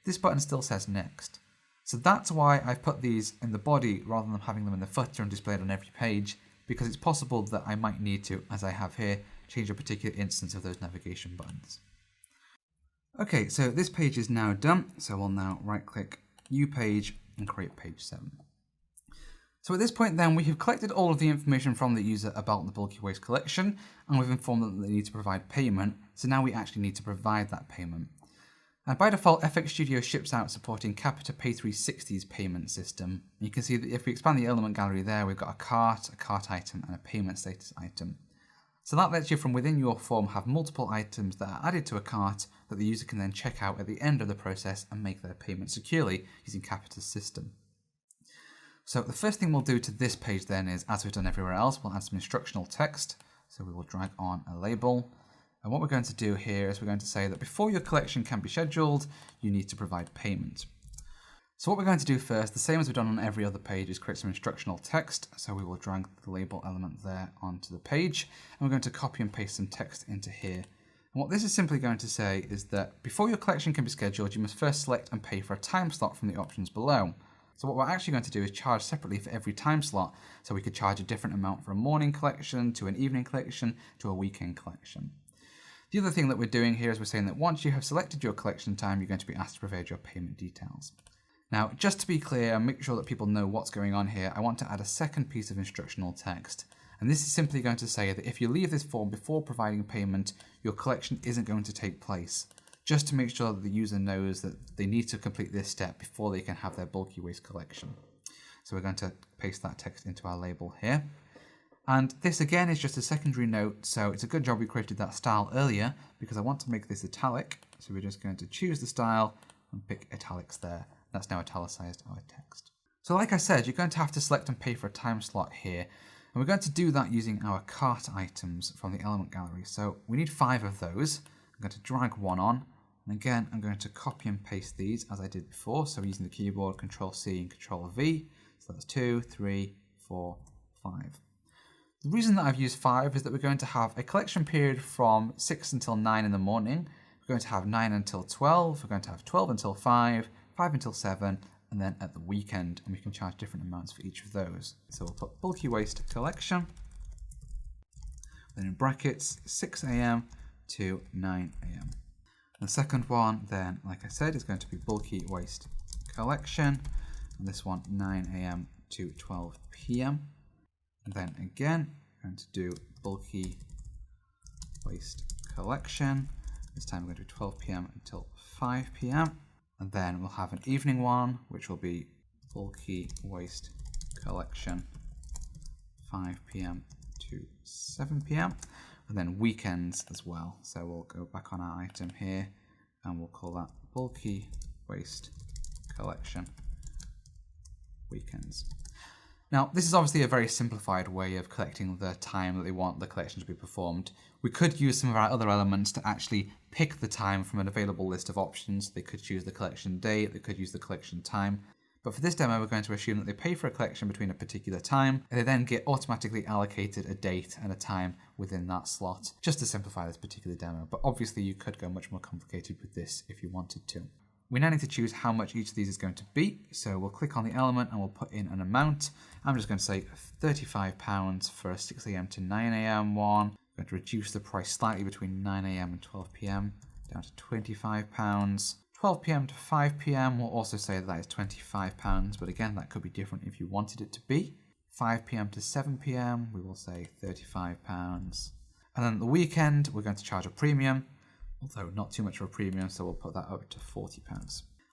this button still says next. So that's why I've put these in the body rather than having them in the footer and displayed on every page, because it's possible that I might need to, as I have here, change a particular instance of those navigation buttons. Okay, so this page is now done. So we'll now right click, new page, and create page 7. So at this point then, we have collected all of the information from the user about the bulky waste collection, and we've informed them that they need to provide payment. So now we actually need to provide that payment. And by default, FX Studio ships out supporting Capita Pay360's payment system. You can see that if we expand the element gallery there, we've got a cart item, and a payment status item. So that lets you from within your form have multiple items that are added to a cart that the user can then check out at the end of the process and make their payment securely using Capita's system. So the first thing we'll do to this page then is, as we've done everywhere else, we'll add some instructional text. So we will drag on a label. And what we're going to do here is we're going to say that before your collection can be scheduled, you need to provide payment. So what we're going to do first, the same as we've done on every other page, is create some instructional text. So we will drag the label element there onto the page, and we're going to copy and paste some text into here. And what this is simply going to say is that before your collection can be scheduled, you must first select and pay for a time slot from the options below. So what we're actually going to do is charge separately for every time slot. So we could charge a different amount for a morning collection, to an evening collection, to a weekend collection. The other thing that we're doing here is we're saying that once you have selected your collection time, you're going to be asked to provide your payment details. Now, just to be clear and make sure that people know what's going on here, I want to add a second piece of instructional text. And this is simply going to say that if you leave this form before providing payment, your collection isn't going to take place. Just to make sure that the user knows that they need to complete this step before they can have their bulky waste collection. So we're going to paste that text into our label here. And this again is just a secondary note, so it's a good job we created that style earlier, because I want to make this italic. So we're just going to choose the style and pick italics there. That's now italicized our text. So like I said, you're going to have to select and pay for a time slot here. And we're going to do that using our cart items from the element gallery. So we need 5 of those. I'm going to drag one on. And again, I'm going to copy and paste these as I did before. So using the keyboard, Control-C and Control-V. So that's 2, 3, 4, 5. The reason that I've used 5 is that we're going to have a collection period from 6 until 9 in the morning. We're going to have 9 until 12. We're going to have 12 until 5, 5 until 7, and then at the weekend, and we can charge different amounts for each of those. So we'll put bulky waste collection, then in brackets 6 AM to 9 AM. The second one then, like I said, is going to be bulky waste collection, and this one 9 AM to 12 PM. And then again, I'm going to do bulky waste collection. This time we're going to do 12 PM until 5 PM. And then we'll have an evening one, which will be bulky waste collection, 5 PM to 7 PM. And then weekends as well. So we'll go back on our item here and we'll call that bulky waste collection, weekends. Now, this is obviously a very simplified way of collecting the time that they want the collection to be performed. We could use some of our other elements to actually pick the time from an available list of options. They could choose the collection date, they could use the collection time. But for this demo, we're going to assume that they pay for a collection between a particular time, and they then get automatically allocated a date and a time within that slot, just to simplify this particular demo. But obviously you could go much more complicated with this if you wanted to. We now need to choose how much each of these is going to be. So we'll click on the element and we'll put in an amount. I'm just going to say £35 for a 6 AM to 9 AM one. I'm going to reduce the price slightly between 9 AM and 12 PM down to £25. 12 PM to 5 PM, we'll also say that is £25, but again, that could be different if you wanted it to be. 5 PM to 7 PM, we will say £35. And then the weekend, we're going to charge a premium, although not too much of a premium, so we'll put that up to £40.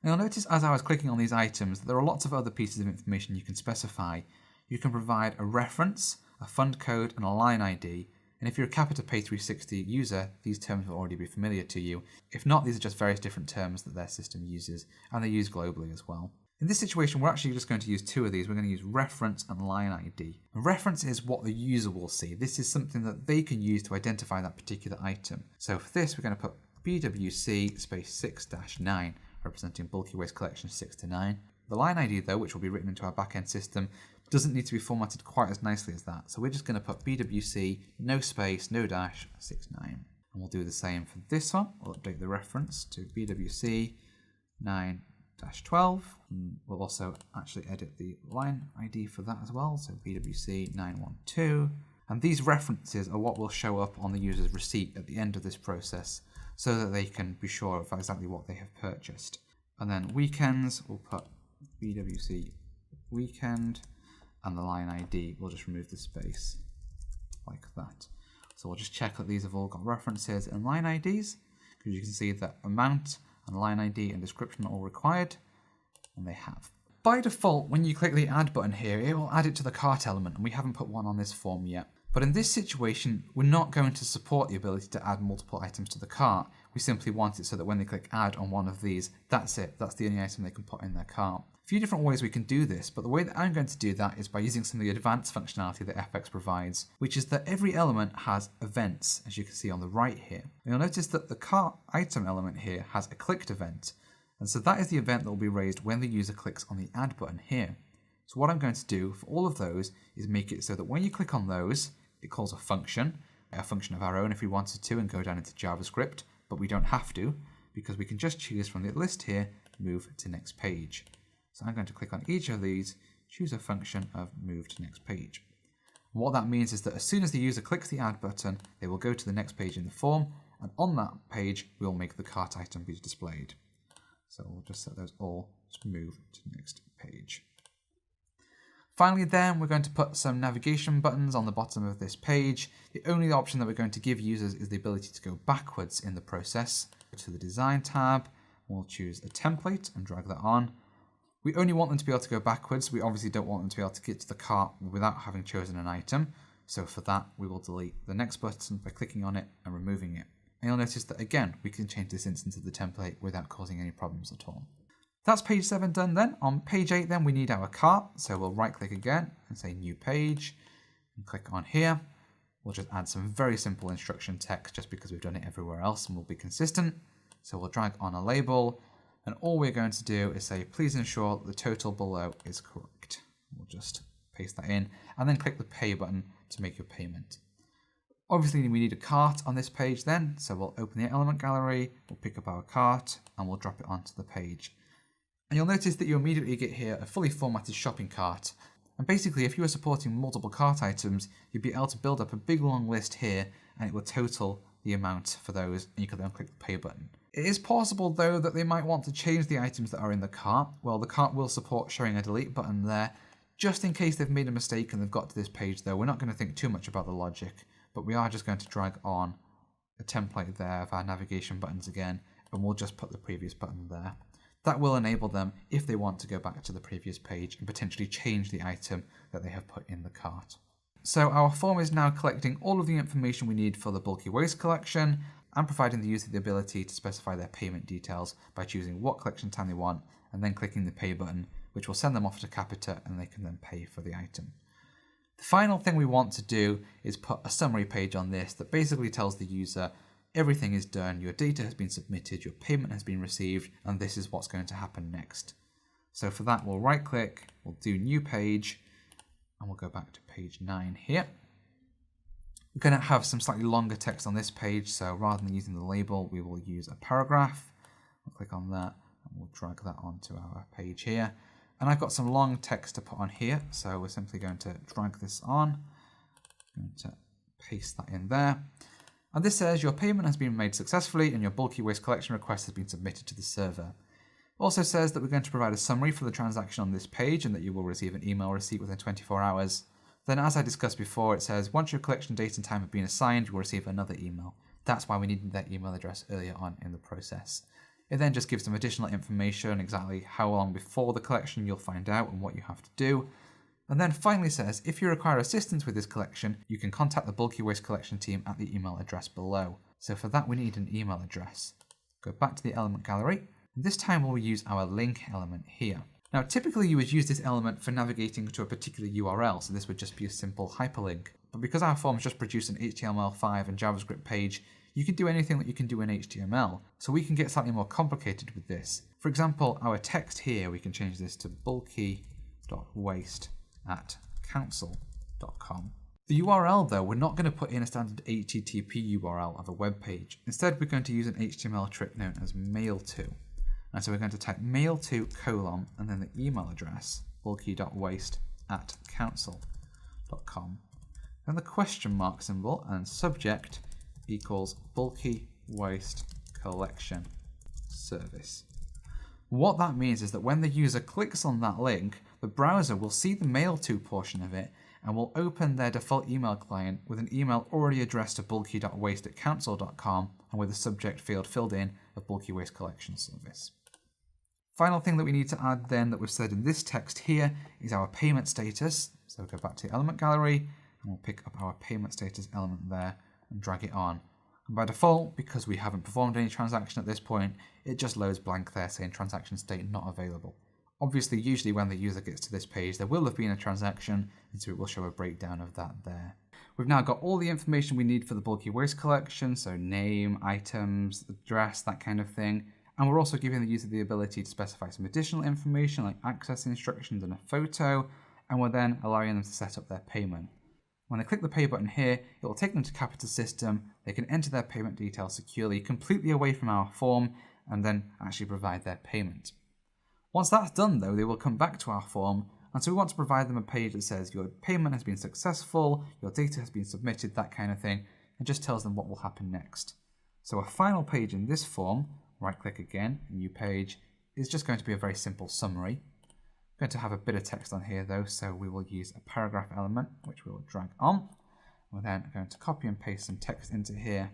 Now you'll notice as I was clicking on these items, that there are lots of other pieces of information you can specify. You can provide a reference, a fund code, and a line ID. And if you're a Capita Pay 360 user, these terms will already be familiar to you. If not, these are just various different terms that their system uses, and they're used globally as well. In this situation, we're actually just going to use 2 of these. We're going to use reference and line ID. A reference is what the user will see. This is something that they can use to identify that particular item. So for this, we're going to put BWC space 6-9, representing bulky waste collection 6 to 9. The line ID though, which will be written into our backend system, doesn't need to be formatted quite as nicely as that. So we're just going to put BWC, no space, no dash, 6-9. And we'll do the same for this one. We'll update the reference to BWC 9-12. We'll also actually edit the line ID for that as well. So BWC 912. And these references are what will show up on the user's receipt at the end of this process so that they can be sure of exactly what they have purchased. And then weekends, we'll put BWC weekend. And the line ID, we'll just remove the space like that. So we'll just check that these have all got references and line IDs, because you can see that amount and line ID and description are all required, and they have. By default, when you click the add button here, it will add it to the cart element, and we haven't put one on this form yet. But in this situation, we're not going to support the ability to add multiple items to the cart. We simply want it so that when they click add on one of these, that's it. That's the only item they can put in their cart. A few different ways we can do this, but the way that I'm going to do that is by using some of the advanced functionality that FX provides, which is that every element has events, as you can see on the right here. And you'll notice that the cart item element here has a clicked event. And so that is the event that will be raised when the user clicks on the add button here. So what I'm going to do for all of those is make it so that when you click on those, it calls a function of our own if we wanted to and go down into JavaScript, but we don't have to because we can just choose from the list here, move to next page. So I'm going to click on each of these, choose a function of move to next page. And what that means is that as soon as the user clicks the add button, they will go to the next page in the form, and on that page, we'll make the cart item be displayed. So we'll just set those all to move to next page. Finally then, we're going to put some navigation buttons on the bottom of this page. The only option that we're going to give users is the ability to go backwards in the process. Go to the design tab, we'll choose a template and drag that on. We only want them to be able to go backwards. We obviously don't want them to be able to get to the cart without having chosen an item. So for that, we will delete the next button by clicking on it and removing it. And you'll notice that again, we can change this instance of the template without causing any problems at all. That's page 7 done then. On page 8 then we need our cart. So we'll right click again and say new page and click on here. We'll just add some very simple instruction text just because we've done it everywhere else and we'll be consistent. So we'll drag on a label and all we're going to do is say, please ensure the total below is correct. We'll just paste that in and then click the pay button to make your payment. Obviously we need a cart on this page then. So we'll open the element gallery, we'll pick up our cart and we'll drop it onto the page. And you'll notice that you immediately get here a fully formatted shopping cart. And basically, if you were supporting multiple cart items, you'd be able to build up a big long list here and it will total the amount for those and you can then click the pay button. It is possible though that they might want to change the items that are in the cart. Well, the cart will support showing a delete button there. Just in case they've made a mistake and they've got to this page though, we're not going to think too much about the logic, but we are just going to drag on a template there of our navigation buttons again, and we'll just put the previous button there. That will enable them, if they want to go back to the previous page and potentially change the item that they have put in the cart. So our form is now collecting all of the information we need for the bulky waste collection and providing the user the ability to specify their payment details by choosing what collection time they want and then clicking the pay button, which will send them off to Capita and they can then pay for the item. The final thing we want to do is put a summary page on this that basically tells the user everything is done, your data has been submitted, your payment has been received, and this is what's going to happen next. So for that, we'll right click, we'll do new page, and we'll go back to page 9 here. We're going to have some slightly longer text on this page, so rather than using the label, we will use a paragraph. We'll click on that, and we'll drag that onto our page here. And I've got some long text to put on here, so we're simply going to drag this on. I'm going to paste that in there. And this says your payment has been made successfully and your bulky waste collection request has been submitted to the server. It also says that we're going to provide a summary for the transaction on this page and that you will receive an email receipt within 24 hours. Then, as I discussed before, it says once your collection date and time have been assigned, you will receive another email. That's why we needed that email address earlier on in the process. It then just gives them additional information, exactly how long before the collection you'll find out and what you have to do. And then finally says, if you require assistance with this collection, you can contact the bulky waste collection team at the email address below. So for that, we need an email address. Go back to the element gallery. And this time we'll use our link element here. Now, typically you would use this element for navigating to a particular URL. So this would just be a simple hyperlink. But because our forms just produce an HTML5 and JavaScript page, you can do anything that you can do in HTML. So we can get slightly more complicated with this. For example, our text here, we can change this to bulky.waste@council.com. The URL though, we're not going to put in a standard HTTP URL of a web page. Instead, we're going to use an HTML trick known as mail-to. And so we're going to type mail-to : and then the email address, bulky.waste@council.com. Then the question mark symbol and subject equals bulky waste collection service. What that means is that when the user clicks on that link, the browser will see the mail-to portion of it and will open their default email client with an email already addressed to bulky.waste@council.com and with the subject field filled in of bulky waste collection service. Final thing that we need to add then that we've said in this text here is our payment status. So we'll go back to the element gallery and we'll pick up our payment status element there and drag it on. And by default, because we haven't performed any transaction at this point, it just loads blank there saying transaction state not available. Obviously, usually when the user gets to this page, there will have been a transaction, and so it will show a breakdown of that there. We've now got all the information we need for the bulky waste collection, so name, items, address, that kind of thing. And we're also giving the user the ability to specify some additional information like access instructions and a photo, and we're then allowing them to set up their payment. When they click the pay button here, it will take them to Capita's system. They can enter their payment details securely, completely away from our form, and then actually provide their payment. Once that's done though, they will come back to our form, and so we want to provide them a page that says your payment has been successful, your data has been submitted, that kind of thing, and just tells them what will happen next. So a final page in this form, right click again, new page, is just going to be a very simple summary. I'm going to have a bit of text on here though, so we will use a paragraph element, which we will drag on. We're then going to copy and paste some text into here.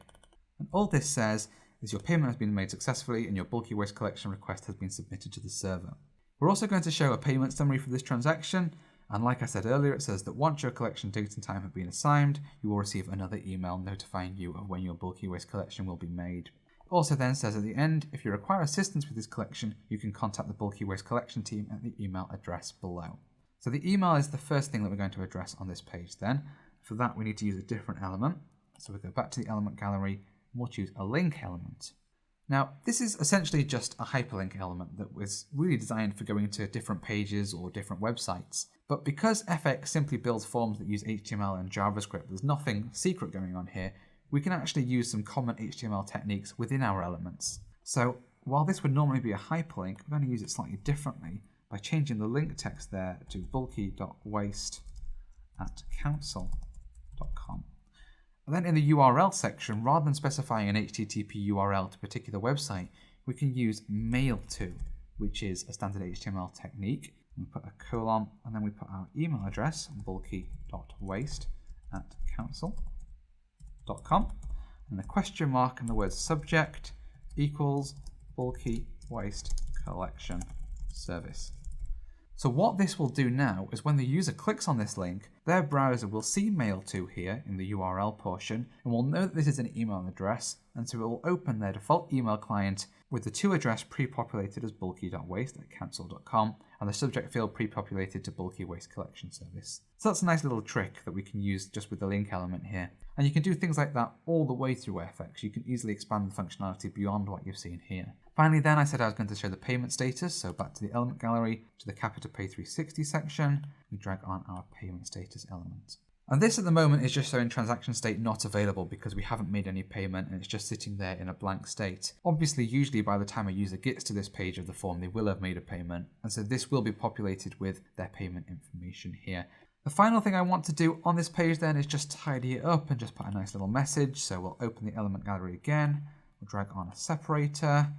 And all this says is your payment has been made successfully and your bulky waste collection request has been submitted to the server. We're also going to show a payment summary for this transaction. And like I said earlier, it says that once your collection date and time have been assigned, you will receive another email notifying you of when your bulky waste collection will be made. It also then says at the end, if you require assistance with this collection, you can contact the bulky waste collection team at the email address below. So the email is the first thing that we're going to address on this page then. For that, we need to use a different element. So we go back to the element gallery, and we'll choose a link element. Now, this is essentially just a hyperlink element that was really designed for going to different pages or different websites. But because FX simply builds forms that use HTML and JavaScript, there's nothing secret going on here, we can actually use some common HTML techniques within our elements. So while this would normally be a hyperlink, we're going to use it slightly differently by changing the link text there to bulky.waste@council.com. And then in the URL section, rather than specifying an HTTP URL to a particular website, we can use mail to, which is a standard HTML technique. We put a colon and then we put our email address, bulky.waste@council.com, and the question mark and the word subject equals bulky waste collection service. So what this will do now is when the user clicks on this link, their browser will see mail to here in the URL portion and will know that this is an email address, and so it will open their default email client with the to address pre-populated as bulky.waste@council.com and the subject field pre-populated to bulky waste collection service. So that's a nice little trick that we can use just with the link element here. And you can do things like that all the way through FX. You can easily expand the functionality beyond what you've seen here. Finally then, I said I was going to show the payment status, so back to the element gallery, to the Capita Pay 360 section, we drag on our payment status element. And this at the moment is just showing transaction state not available because we haven't made any payment and it's just sitting there in a blank state. Obviously, usually by the time a user gets to this page of the form, they will have made a payment, and so this will be populated with their payment information here. The final thing I want to do on this page then is just tidy it up and just put a nice little message. So we'll open the element gallery again, we'll drag on a separator,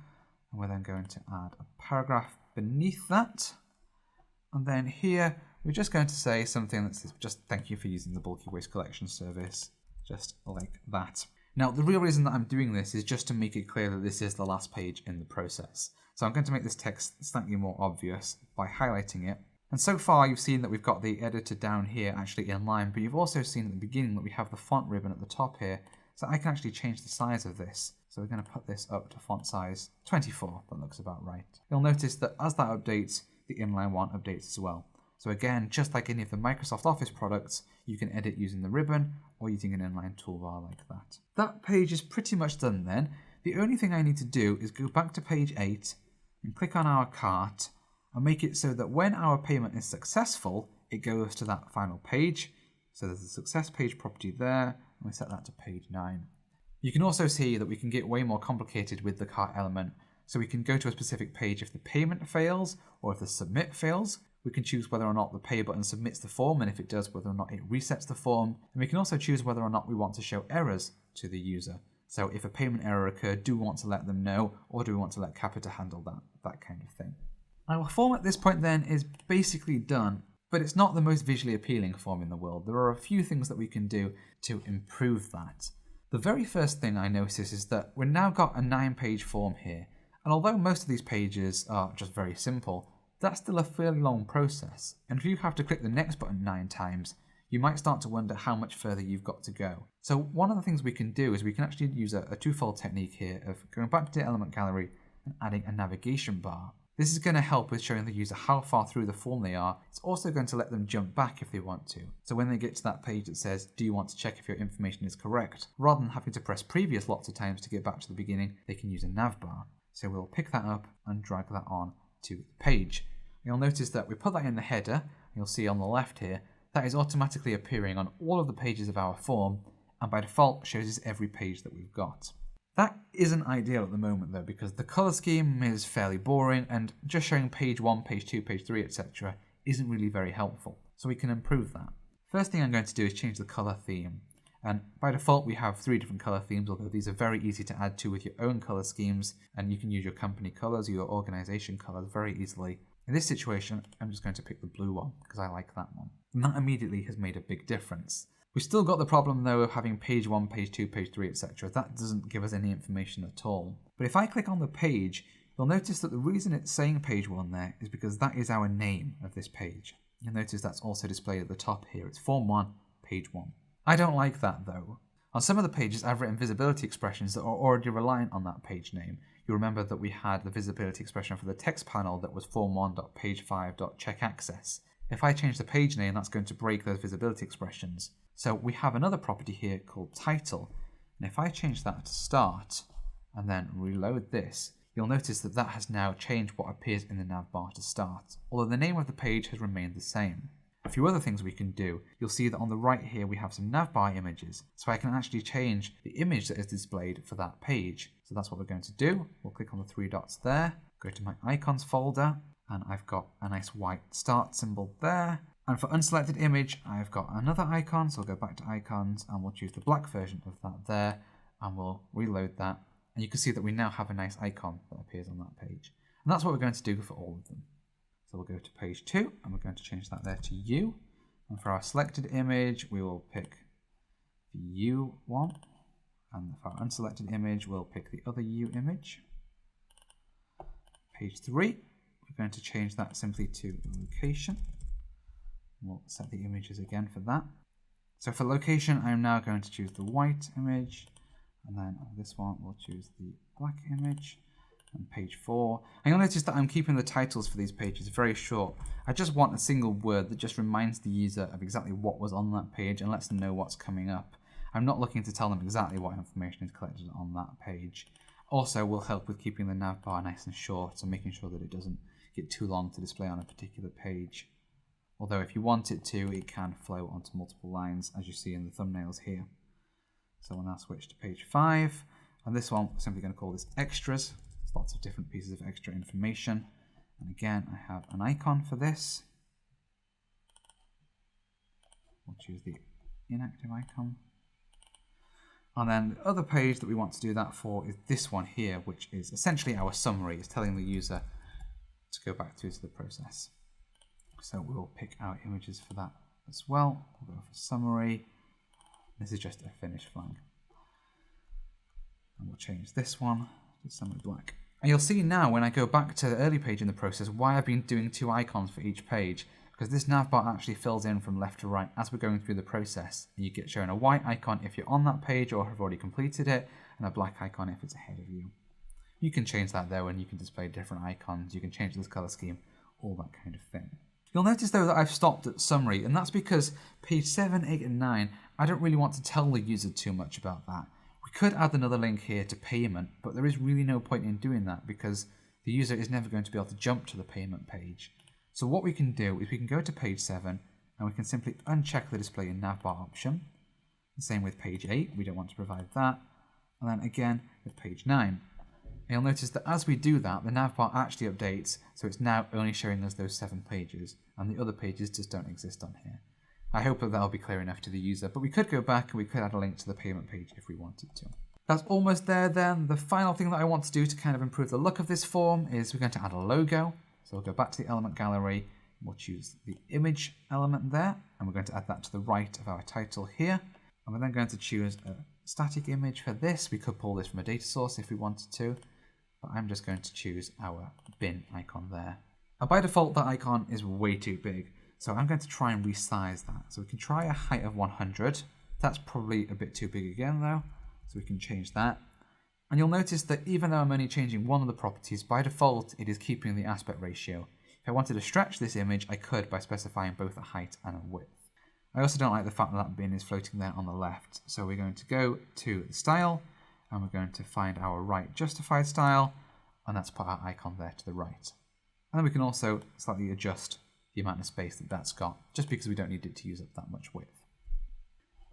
and we're then going to add a paragraph beneath that. And then here, we're just going to say something that says, just thank you for using the bulky waste collection service, just like that. Now, the real reason that I'm doing this is just to make it clear that this is the last page in the process. So I'm going to make this text slightly more obvious by highlighting it. And so far, you've seen that we've got the editor down here actually in line, but you've also seen at the beginning that we have the font ribbon at the top here. So I can actually change the size of this. So we're going to put this up to font size 24. That looks about right. You'll notice that as that updates, the inline one updates as well. So again, just like any of the Microsoft Office products, you can edit using the ribbon or using an inline toolbar like that. That page is pretty much done then. The only thing I need to do is go back to page 8 and click on our cart and make it so that when our payment is successful, it goes to that final page. So there's a success page property there, and we set that to page 9. You can also see that we can get way more complicated with the cart element. So we can go to a specific page if the payment fails or if the submit fails. We can choose whether or not the pay button submits the form, and if it does, whether or not it resets the form. And we can also choose whether or not we want to show errors to the user. So if a payment error occurred, do we want to let them know, or do we want to let Capita handle that kind of thing? Our form at this point then is basically done, but it's not the most visually appealing form in the world. There are a few things that we can do to improve that. The very first thing I notice is that we've now got a 9-page form here, and although most of these pages are just very simple, that's still a fairly long process, and if you have to click the next button 9 times, you might start to wonder how much further you've got to go. So one of the things we can do is we can actually use a twofold technique here of going back to the element gallery and adding a navigation bar. This is going to help with showing the user how far through the form they are. It's also going to let them jump back if they want to. So when they get to that page that says, do you want to check if your information is correct? Rather than having to press previous lots of times to get back to the beginning, they can use a nav bar. So we'll pick that up and drag that on to the page. You'll notice that we put that in the header. You'll see on the left here, that is automatically appearing on all of the pages of our form, and by default shows us every page that we've got. That isn't ideal at the moment though, because the colour scheme is fairly boring and just showing page 1, page 2, page 3, etc. isn't really very helpful. So we can improve that. First thing I'm going to do is change the colour theme. And by default we have 3 different colour themes, although these are very easy to add to with your own colour schemes, and you can use your company colours or your organisation colours very easily. In this situation, I'm just going to pick the blue one because I like that one. And that immediately has made a big difference. We've still got the problem though of having page 1, page 2, page 3, etc. That doesn't give us any information at all. But if I click on the page, you'll notice that the reason it's saying page 1 there is because that is our name of this page. You'll notice that's also displayed at the top here. It's form 1, page 1. I don't like that though. On some of the pages, I've written visibility expressions that are already reliant on that page name. You'll remember that we had the visibility expression for the text panel that was form1.page5.checkaccess. If I change the page name, that's going to break those visibility expressions. So we have another property here called title. And if I change that to start and then reload this, you'll notice that that has now changed what appears in the navbar to start, although the name of the page has remained the same. A few other things we can do. You'll see that on the right here we have some navbar images, so I can actually change the image that is displayed for that page. So that's what we're going to do. We'll click on the three dots there, go to my icons folder, and I've got a nice white start symbol there. And for unselected image, I've got another icon, so I'll go back to icons and we'll choose the black version of that there, and we'll reload that. And you can see that we now have a nice icon that appears on that page. And that's what we're going to do for all of them. So we'll go to page 2 and we're going to change that there to U. And for our selected image, we will pick the U one. And for our unselected image, we'll pick the other U image. Page 3, we're going to change that simply to location. We'll set the images again for that. So for location, I'm now going to choose the white image. And then on this one, we'll choose the black image. And page 4. And you'll notice that I'm keeping the titles for these pages very short. I just want a single word that just reminds the user of exactly what was on that page and lets them know what's coming up. I'm not looking to tell them exactly what information is collected on that page. Also will help with keeping the navbar nice and short and making sure that it doesn't get too long to display on a particular page. Although if you want it to, it can flow onto multiple lines, as you see in the thumbnails here. So we'll now switch to page 5. And this one, we're simply going to call this extras. Lots of different pieces of extra information. And again, I have an icon for this. We'll choose the inactive icon. And then the other page that we want to do that for is this one here, which is essentially our summary. It's telling the user to go back through to the process. So we'll pick our images for that as well. We'll go for summary. This is just a finish flag. And we'll change this one to summary black. And you'll see now when I go back to the early page in the process why I've been doing 2 icons for each page, because this navbar actually fills in from left to right as we're going through the process. You get shown a white icon if you're on that page or have already completed it, and a black icon if it's ahead of you. You can change that though, and you can display different icons, you can change this color scheme, all that kind of thing. You'll notice though that I've stopped at summary, and that's because page 7, 8 and 9, I don't really want to tell the user too much about that. We could add another link here to payment, but there is really no point in doing that because the user is never going to be able to jump to the payment page. So what we can do is we can go to page 7 and we can simply uncheck the display in navbar option. The same with page 8, we don't want to provide that. And then again with page 9. And you'll notice that as we do that, the navbar actually updates, so it's now only showing us those 7 pages, and the other pages just don't exist on here. I hope that that'll be clear enough to the user, but we could go back and we could add a link to the payment page if we wanted to. That's almost there then. The final thing that I want to do to kind of improve the look of this form is we're going to add a logo. So we'll go back to the element gallery, we'll choose the image element there, and we're going to add that to the right of our title here. And we're then going to choose a static image for this. We could pull this from a data source if we wanted to, but I'm just going to choose our bin icon there. And by default, that icon is way too big. So I'm going to try and resize that. So we can try a height of 100. That's probably a bit too big again though. So we can change that. And you'll notice that even though I'm only changing one of the properties, by default it is keeping the aspect ratio. If I wanted to stretch this image, I could by specifying both a height and a width. I also don't like the fact that that bin is floating there on the left. So we're going to go to the style and we're going to find our right justified style, and that's put our icon there to the right. And then we can also slightly adjust the amount of space that that's got, just because we don't need it to use up that much width.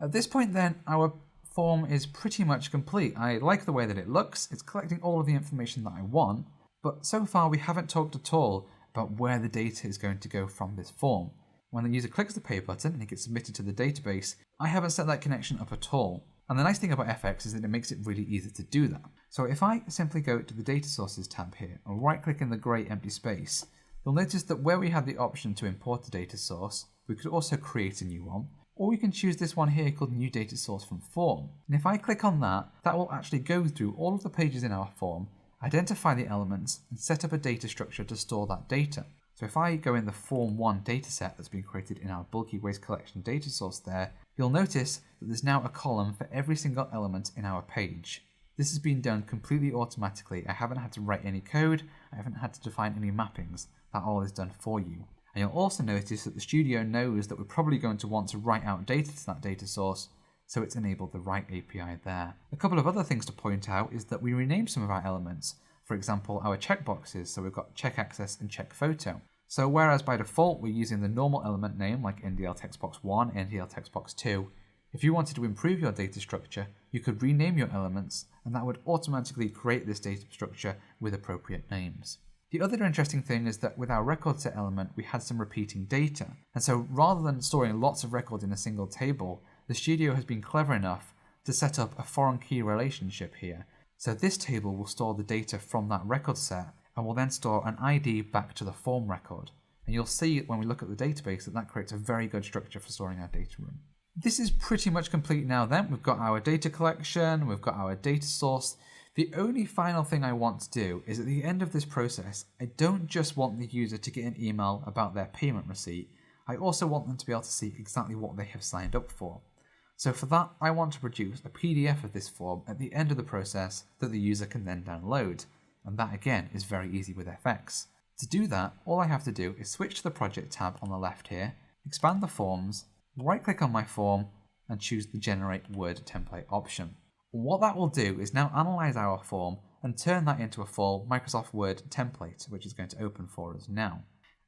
At this point then, our form is pretty much complete. I like the way that it looks, it's collecting all of the information that I want, but so far we haven't talked at all about where the data is going to go from this form. When the user clicks the pay button and it gets submitted to the database, I haven't set that connection up at all. And the nice thing about FX is that it makes it really easy to do that. So if I simply go to the data sources tab here and right click in the grey empty space, you'll notice that where we had the option to import a data source, we could also create a new one, or we can choose this one here called New Data Source from Form. And if I click on that, that will actually go through all of the pages in our form, identify the elements, and set up a data structure to store that data. So if I go in the Form 1 dataset that's been created in our bulky waste collection data source there, you'll notice that there's now a column for every single element in our page. This has been done completely automatically. I haven't had to write any code, I haven't had to define any mappings. That all is done for you. And you'll also notice that the studio knows that we're probably going to want to write out data to that data source, so it's enabled the write API there. A couple of other things to point out is that we renamed some of our elements. For example, our checkboxes, so we've got check access and check photo. So whereas by default we're using the normal element name like NDL textbox 1, NDL textbox 2, if you wanted to improve your data structure, you could rename your elements and that would automatically create this data structure with appropriate names. The other interesting thing is that with our record set element, we had some repeating data. And so rather than storing lots of records in a single table, the studio has been clever enough to set up a foreign key relationship here. So this table will store the data from that record set and will then store an ID back to the form record. And you'll see when we look at the database that that creates a very good structure for storing our data in. This is pretty much complete now then. We've got our data collection, we've got our data source. The only final thing I want to do is at the end of this process, I don't just want the user to get an email about their payment receipt, I also want them to be able to see exactly what they have signed up for. So for that, I want to produce a PDF of this form at the end of the process that the user can then download. And that again is very easy with FX. To do that, all I have to do is switch to the project tab on the left here, expand the forms, right click on my form and choose the generate Word template option. What that will do is now analyze our form and turn that into a full Microsoft Word template, which is going to open for us now.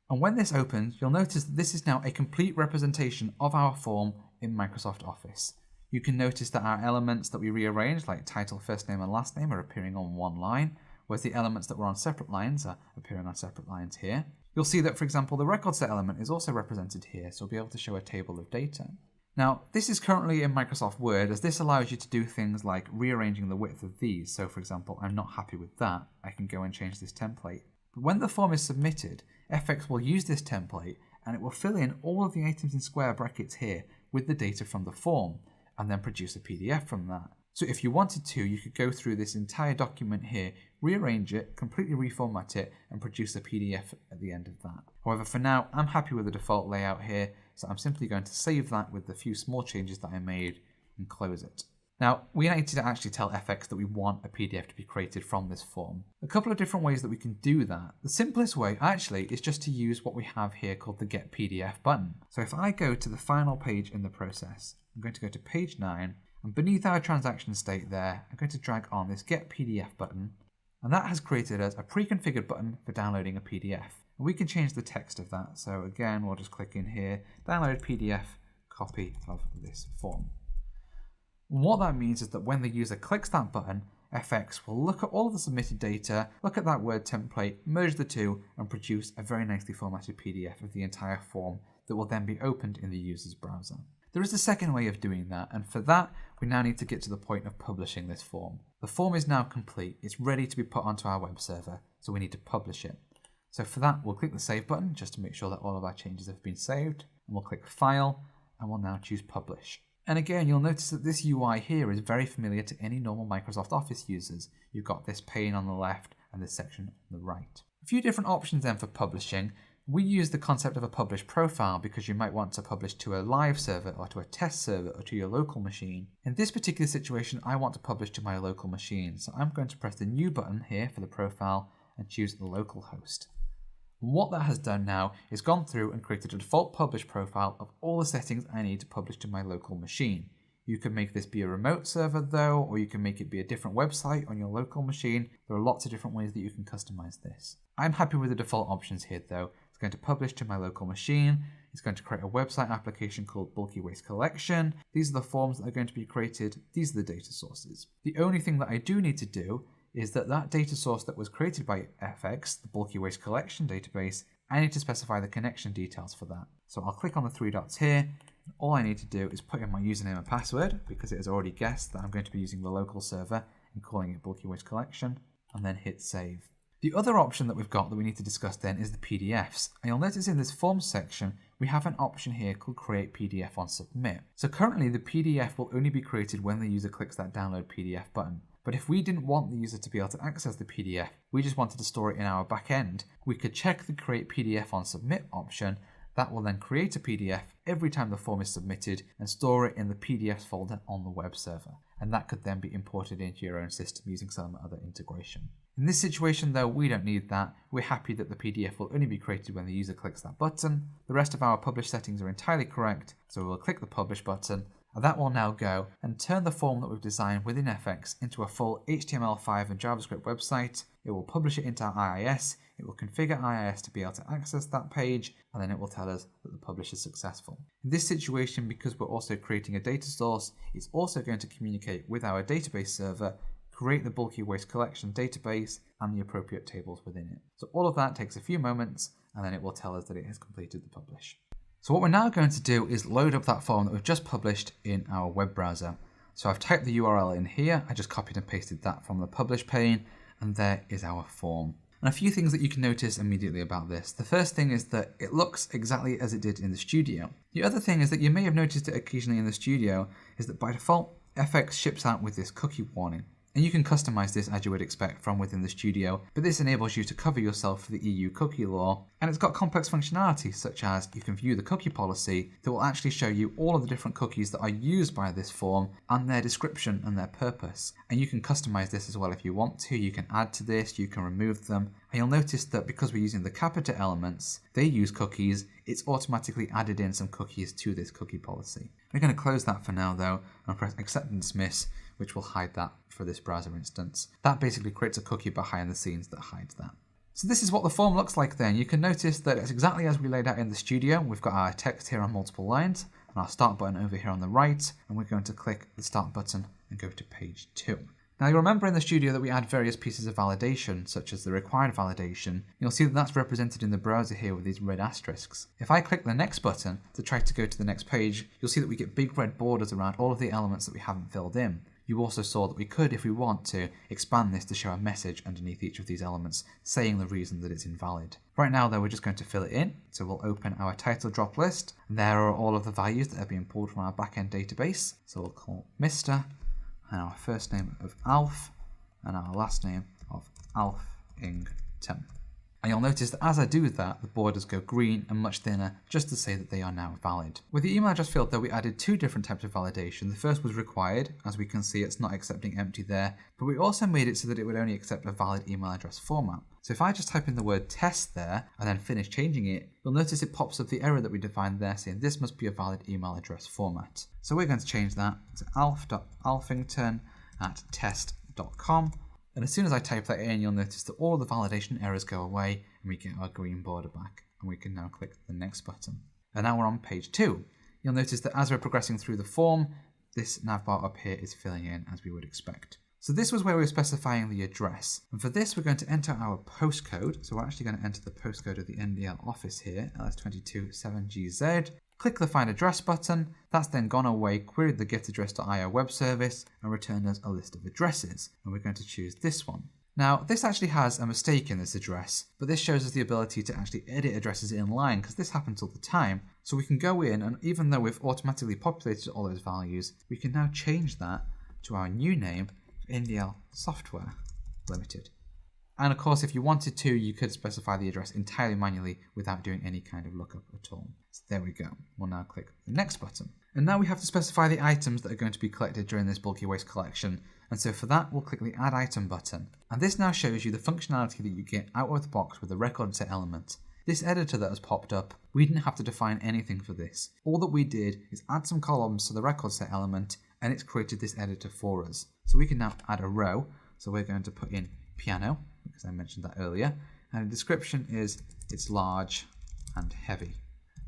And when this opens, you'll notice that this is now a complete representation of our form in Microsoft Office. You can notice that our elements that we rearranged, like title, first name and last name, are appearing on one line, whereas the elements that were on separate lines are appearing on separate lines here. You'll see that, for example, the record set element is also represented here, so we'll be able to show a table of data. Now, this is currently in Microsoft Word, as this allows you to do things like rearranging the width of these. So, for example, I'm not happy with that. I can go and change this template. But when the form is submitted, FX will use this template and it will fill in all of the items in square brackets here with the data from the form and then produce a PDF from that. So if you wanted to, you could go through this entire document here, rearrange it, completely reformat it, and produce a PDF at the end of that. However, for now, I'm happy with the default layout here, so I'm simply going to save that with the few small changes that I made and close it. Now, we need to actually tell FX that we want a PDF to be created from this form. A couple of different ways that we can do that. The simplest way, actually, is just to use what we have here called the Get PDF button. So if I go to the final page in the process, I'm going to go to page 9, and beneath our transaction state there, I'm going to drag on this Get PDF button, and that has created us a pre-configured button for downloading a PDF. And we can change the text of that. So again, we'll just click in here, download PDF, copy of this form. What that means is that when the user clicks that button, FX will look at all of the submitted data, look at that Word template, merge the two, and produce a very nicely formatted PDF of the entire form that will then be opened in the user's browser. There is a second way of doing that, and for that, we now need to get to the point of publishing this form. The form is now complete, it's ready to be put onto our web server, so we need to publish it. So for that, we'll click the Save button, just to make sure that all of our changes have been saved, and we'll click File, and we'll now choose Publish. And again, you'll notice that this UI here is very familiar to any normal Microsoft Office users. You've got this pane on the left and this section on the right. A few different options then for publishing. We use the concept of a publish profile because you might want to publish to a live server or to a test server or to your local machine. In this particular situation, I want to publish to my local machine. So I'm going to press the new button here for the profile and choose the local host. What that has done now is gone through and created a default publish profile of all the settings I need to publish to my local machine. You can make this be a remote server though, or you can make it be a different website on your local machine. There are lots of different ways that you can customize this. I'm happy with the default options here though. It's going to publish to my local machine. It's going to create a website application called Bulky Waste Collection. These are the forms that are going to be created. These are the data sources. The only thing that I do need to do is that data source that was created by FX, the Bulky Waste Collection database, I need to specify the connection details for that. So I'll click on the three dots here. And all I need to do is put in my username and password because it has already guessed that I'm going to be using the local server and calling it Bulky Waste Collection, and then hit save. The other option that we've got that we need to discuss then is the PDFs. And you'll notice in this forms section, we have an option here called Create PDF on Submit. So currently the PDF will only be created when the user clicks that download PDF button. But if we didn't want the user to be able to access the PDF, we just wanted to store it in our back end, we could check the Create PDF on Submit option That will then create a PDF every time the form is submitted and store it in the PDFs folder on the web server. And that could then be imported into your own system using some other integration. In this situation though, we don't need that. We're happy that the PDF will only be created when the user clicks that button. The rest of our publish settings are entirely correct, so we'll click the publish button, and that will now go and turn the form that we've designed within FX into a full HTML5 and JavaScript website. It will publish it into our IIS, it will configure IIS to be able to access that page, and then it will tell us that the publish is successful. In this situation, because we're also creating a data source, it's also going to communicate with our database server, create the bulky waste collection database and the appropriate tables within it. So all of that takes a few moments, and then it will tell us that it has completed the publish. So what we're now going to do is load up that form that we've just published in our web browser. So I've typed the URL in here, I just copied and pasted that from the publish pane, and there is our form. And a few things that you can notice immediately about this. The first thing is that it looks exactly as it did in the studio. The other thing is that you may have noticed it occasionally in the studio is that by default, FX ships out with this cookie warning. And you can customize this as you would expect from within the studio, but this enables you to cover yourself for the EU cookie law, and it's got complex functionality such as you can view the cookie policy that will actually show you all of the different cookies that are used by this form and their description and their purpose. And you can customize this as well if you want to. You can add to this, you can remove them, and you'll notice that because we're using the capita elements, they use cookies, it's automatically added in some cookies to this cookie policy. We're going to close that for now though and press accept and dismiss, which will hide that for this browser instance. That basically creates a cookie behind the scenes that hides that. So this is what the form looks like then. You can notice that it's exactly as we laid out in the studio. We've got our text here on multiple lines and our start button over here on the right, and we're going to click the start button and go to page 2. Now you'll remember in the studio that we add various pieces of validation, such as the required validation. You'll see that that's represented in the browser here with these red asterisks. If I click the next button to try to go to the next page, you'll see that we get big red borders around all of the elements that we haven't filled in. You also saw that we could, if we want to, expand this to show a message underneath each of these elements, saying the reason that it's invalid. Right now though, we're just going to fill it in. So we'll open our title drop list. There are all of the values that are being pulled from our backend database. So we'll call Mr. and our first name of Alf and our last name of Alfington. And you'll notice that as I do that, the borders go green and much thinner, just to say that they are now valid. With the email address field though, we added 2 different types of validation. The first was required. As we can see, it's not accepting empty there, but we also made it so that it would only accept a valid email address format. So if I just type in the word test there and then finish changing it, you'll notice it pops up the error that we defined there saying this must be a valid email address format. So we're going to change that to alf.alfington@test.com. And as soon as I type that in, you'll notice that all the validation errors go away and we get our green border back. And we can now click the next button. And now we're on page 2. You'll notice that as we're progressing through the form, this navbar up here is filling in as we would expect. So this was where we were specifying the address. And for this, we're going to enter our postcode. So we're actually going to enter the postcode of the NDL office here, LS227GZ. Click the Find Address button. That's then gone away, queried the getaddress.io web service, and returned us a list of addresses. And we're going to choose this one. Now, this actually has a mistake in this address, but this shows us the ability to actually edit addresses in line, because this happens all the time. So we can go in, and even though we've automatically populated all those values, we can now change that to our new name, NDL Software Limited. And of course, if you wanted to, you could specify the address entirely manually without doing any kind of lookup at all. So there we go. We'll now click the next button. And now we have to specify the items that are going to be collected during this bulky waste collection. And so for that, we'll click the Add Item button. And this now shows you the functionality that you get out of the box with the record set element. This editor that has popped up, we didn't have to define anything for this. All that we did is add some columns to the record set element, and it's created this editor for us. So we can now add a row. So we're going to put in piano, because I mentioned that earlier. And the description is it's large and heavy.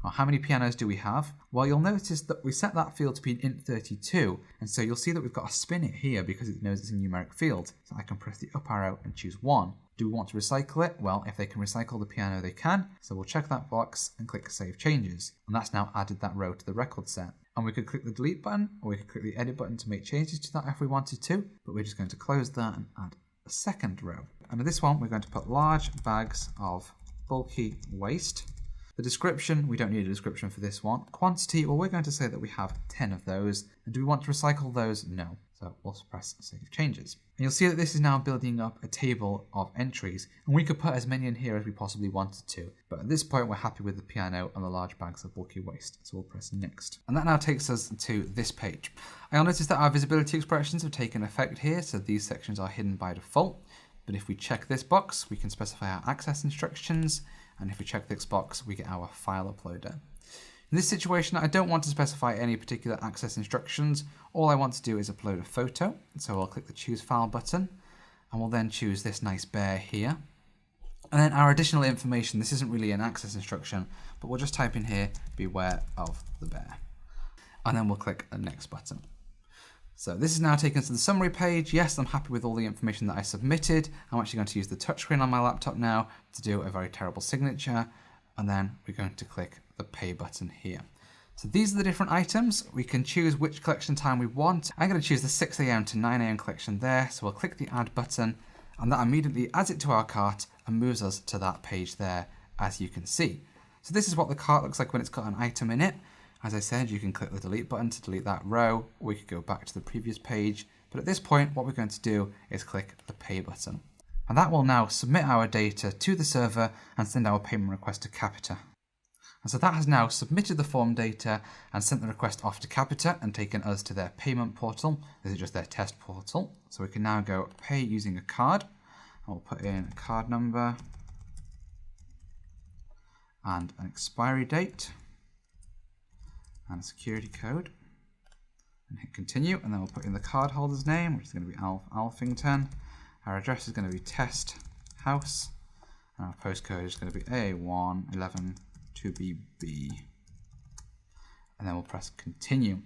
Now, how many pianos do we have? Well, you'll notice that we set that field to be an int32, and so you'll see that we've got to spin it here because it knows it's a numeric field. So I can press the up arrow and choose 1. Do we want to recycle it? Well, if they can recycle the piano, they can. So we'll check that box and click Save Changes. And that's now added that row to the record set. And we could click the delete button, or we could click the edit button to make changes to that if we wanted to, but we're just going to close that and add a second row. And in this one, we're going to put large bags of bulky waste. The description, we don't need a description for this one. Quantity, well, we're going to say that we have 10 of those. And do we want to recycle those? No. So So we'll press Save Changes. And you'll see that this is now building up a table of entries, and we could put as many in here as we possibly wanted to. But at this point, we're happy with the piano and the large bags of bulky waste. So we'll press Next. And that now takes us to this page. I'll notice that our visibility expressions have taken effect here, so these sections are hidden by default. But if we check this box, we can specify our access instructions. And if we check this box, we get our file uploader. In this situation, I don't want to specify any particular access instructions. All I want to do is upload a photo. So I'll click the Choose File button, and we'll then choose this nice bear here. And then our additional information, this isn't really an access instruction, but we'll just type in here, beware of the bear. And then we'll click the Next button. So this is now taken us to the summary page. Yes, I'm happy with all the information that I submitted. I'm actually going to use the touchscreen on my laptop now to do a very terrible signature. And then we're going to click the Pay button here. So these are the different items. We can choose which collection time we want. I'm going to choose the 6 AM to 9 AM collection there. So we'll click the Add button, and that immediately adds it to our cart and moves us to that page there, as you can see. So this is what the cart looks like when it's got an item in it. As I said, you can click the Delete button to delete that row, or we could go back to the previous page. But at this point, what we're going to do is click the Pay button. And that will now submit our data to the server and send our payment request to Capita. And so that has now submitted the form data and sent the request off to Capita and taken us to their payment portal. This is just their test portal. So we can now go pay using a card. And we'll put in a card number and an expiry date and a security code. And hit continue, and then we'll put in the card holder's name, which is going to be Alfington. Our address is going to be Test House, and our postcode is going to be A111 2BB. And then we'll press continue.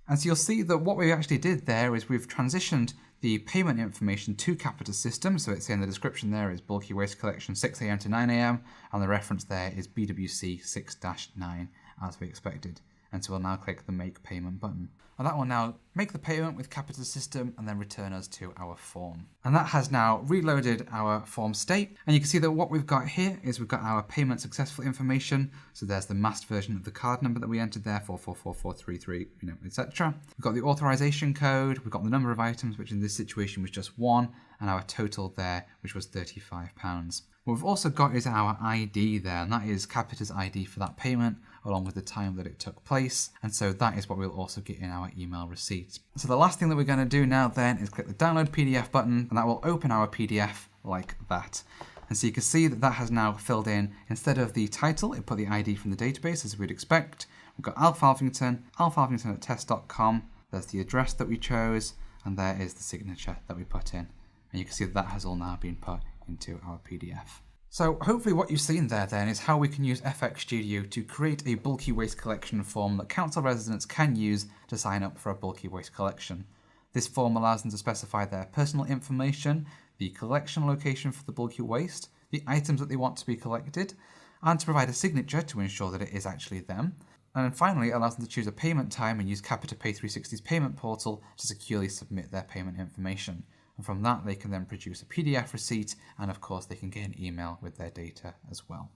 And so you'll see that what we actually did there is we've transitioned the payment information to Capita's system. So it's in the description there is bulky waste collection 6 AM to 9 AM, and the reference there is BWC 6-9 as we expected. And so we'll now click the Make Payment button. And that will now make the payment with Capita's system and then return us to our form. And that has now reloaded our form state. And you can see that what we've got here is we've got our payment successful information. So there's the masked version of the card number that we entered there, 444433, etc. We've got the authorization code, we've got the number of items, which in this situation was just 1, and our total there, which was £35. What we've also got is our ID there, and that is Capita's ID for that payment, along with the time that it took place. And so that is what we'll also get in our email receipt. So the last thing that we're going to do now then is click the Download PDF button, and that will open our PDF like that. And so you can see that that has now filled in, instead of the title, it put the ID from the database as we'd expect. We've got Alf Alfington at test.com. There's the address that we chose, and there is the signature that we put in. And you can see that that has all now been put into our PDF. So hopefully what you've seen there then is how we can use FX Studio to create a bulky waste collection form that council residents can use to sign up for a bulky waste collection. This form allows them to specify their personal information, the collection location for the bulky waste, the items that they want to be collected, and to provide a signature to ensure that it is actually them. And then finally, it allows them to choose a payment time and use Capita Pay 360's payment portal to securely submit their payment information. And from that, they can then produce a PDF receipt, and of course, they can get an email with their data as well.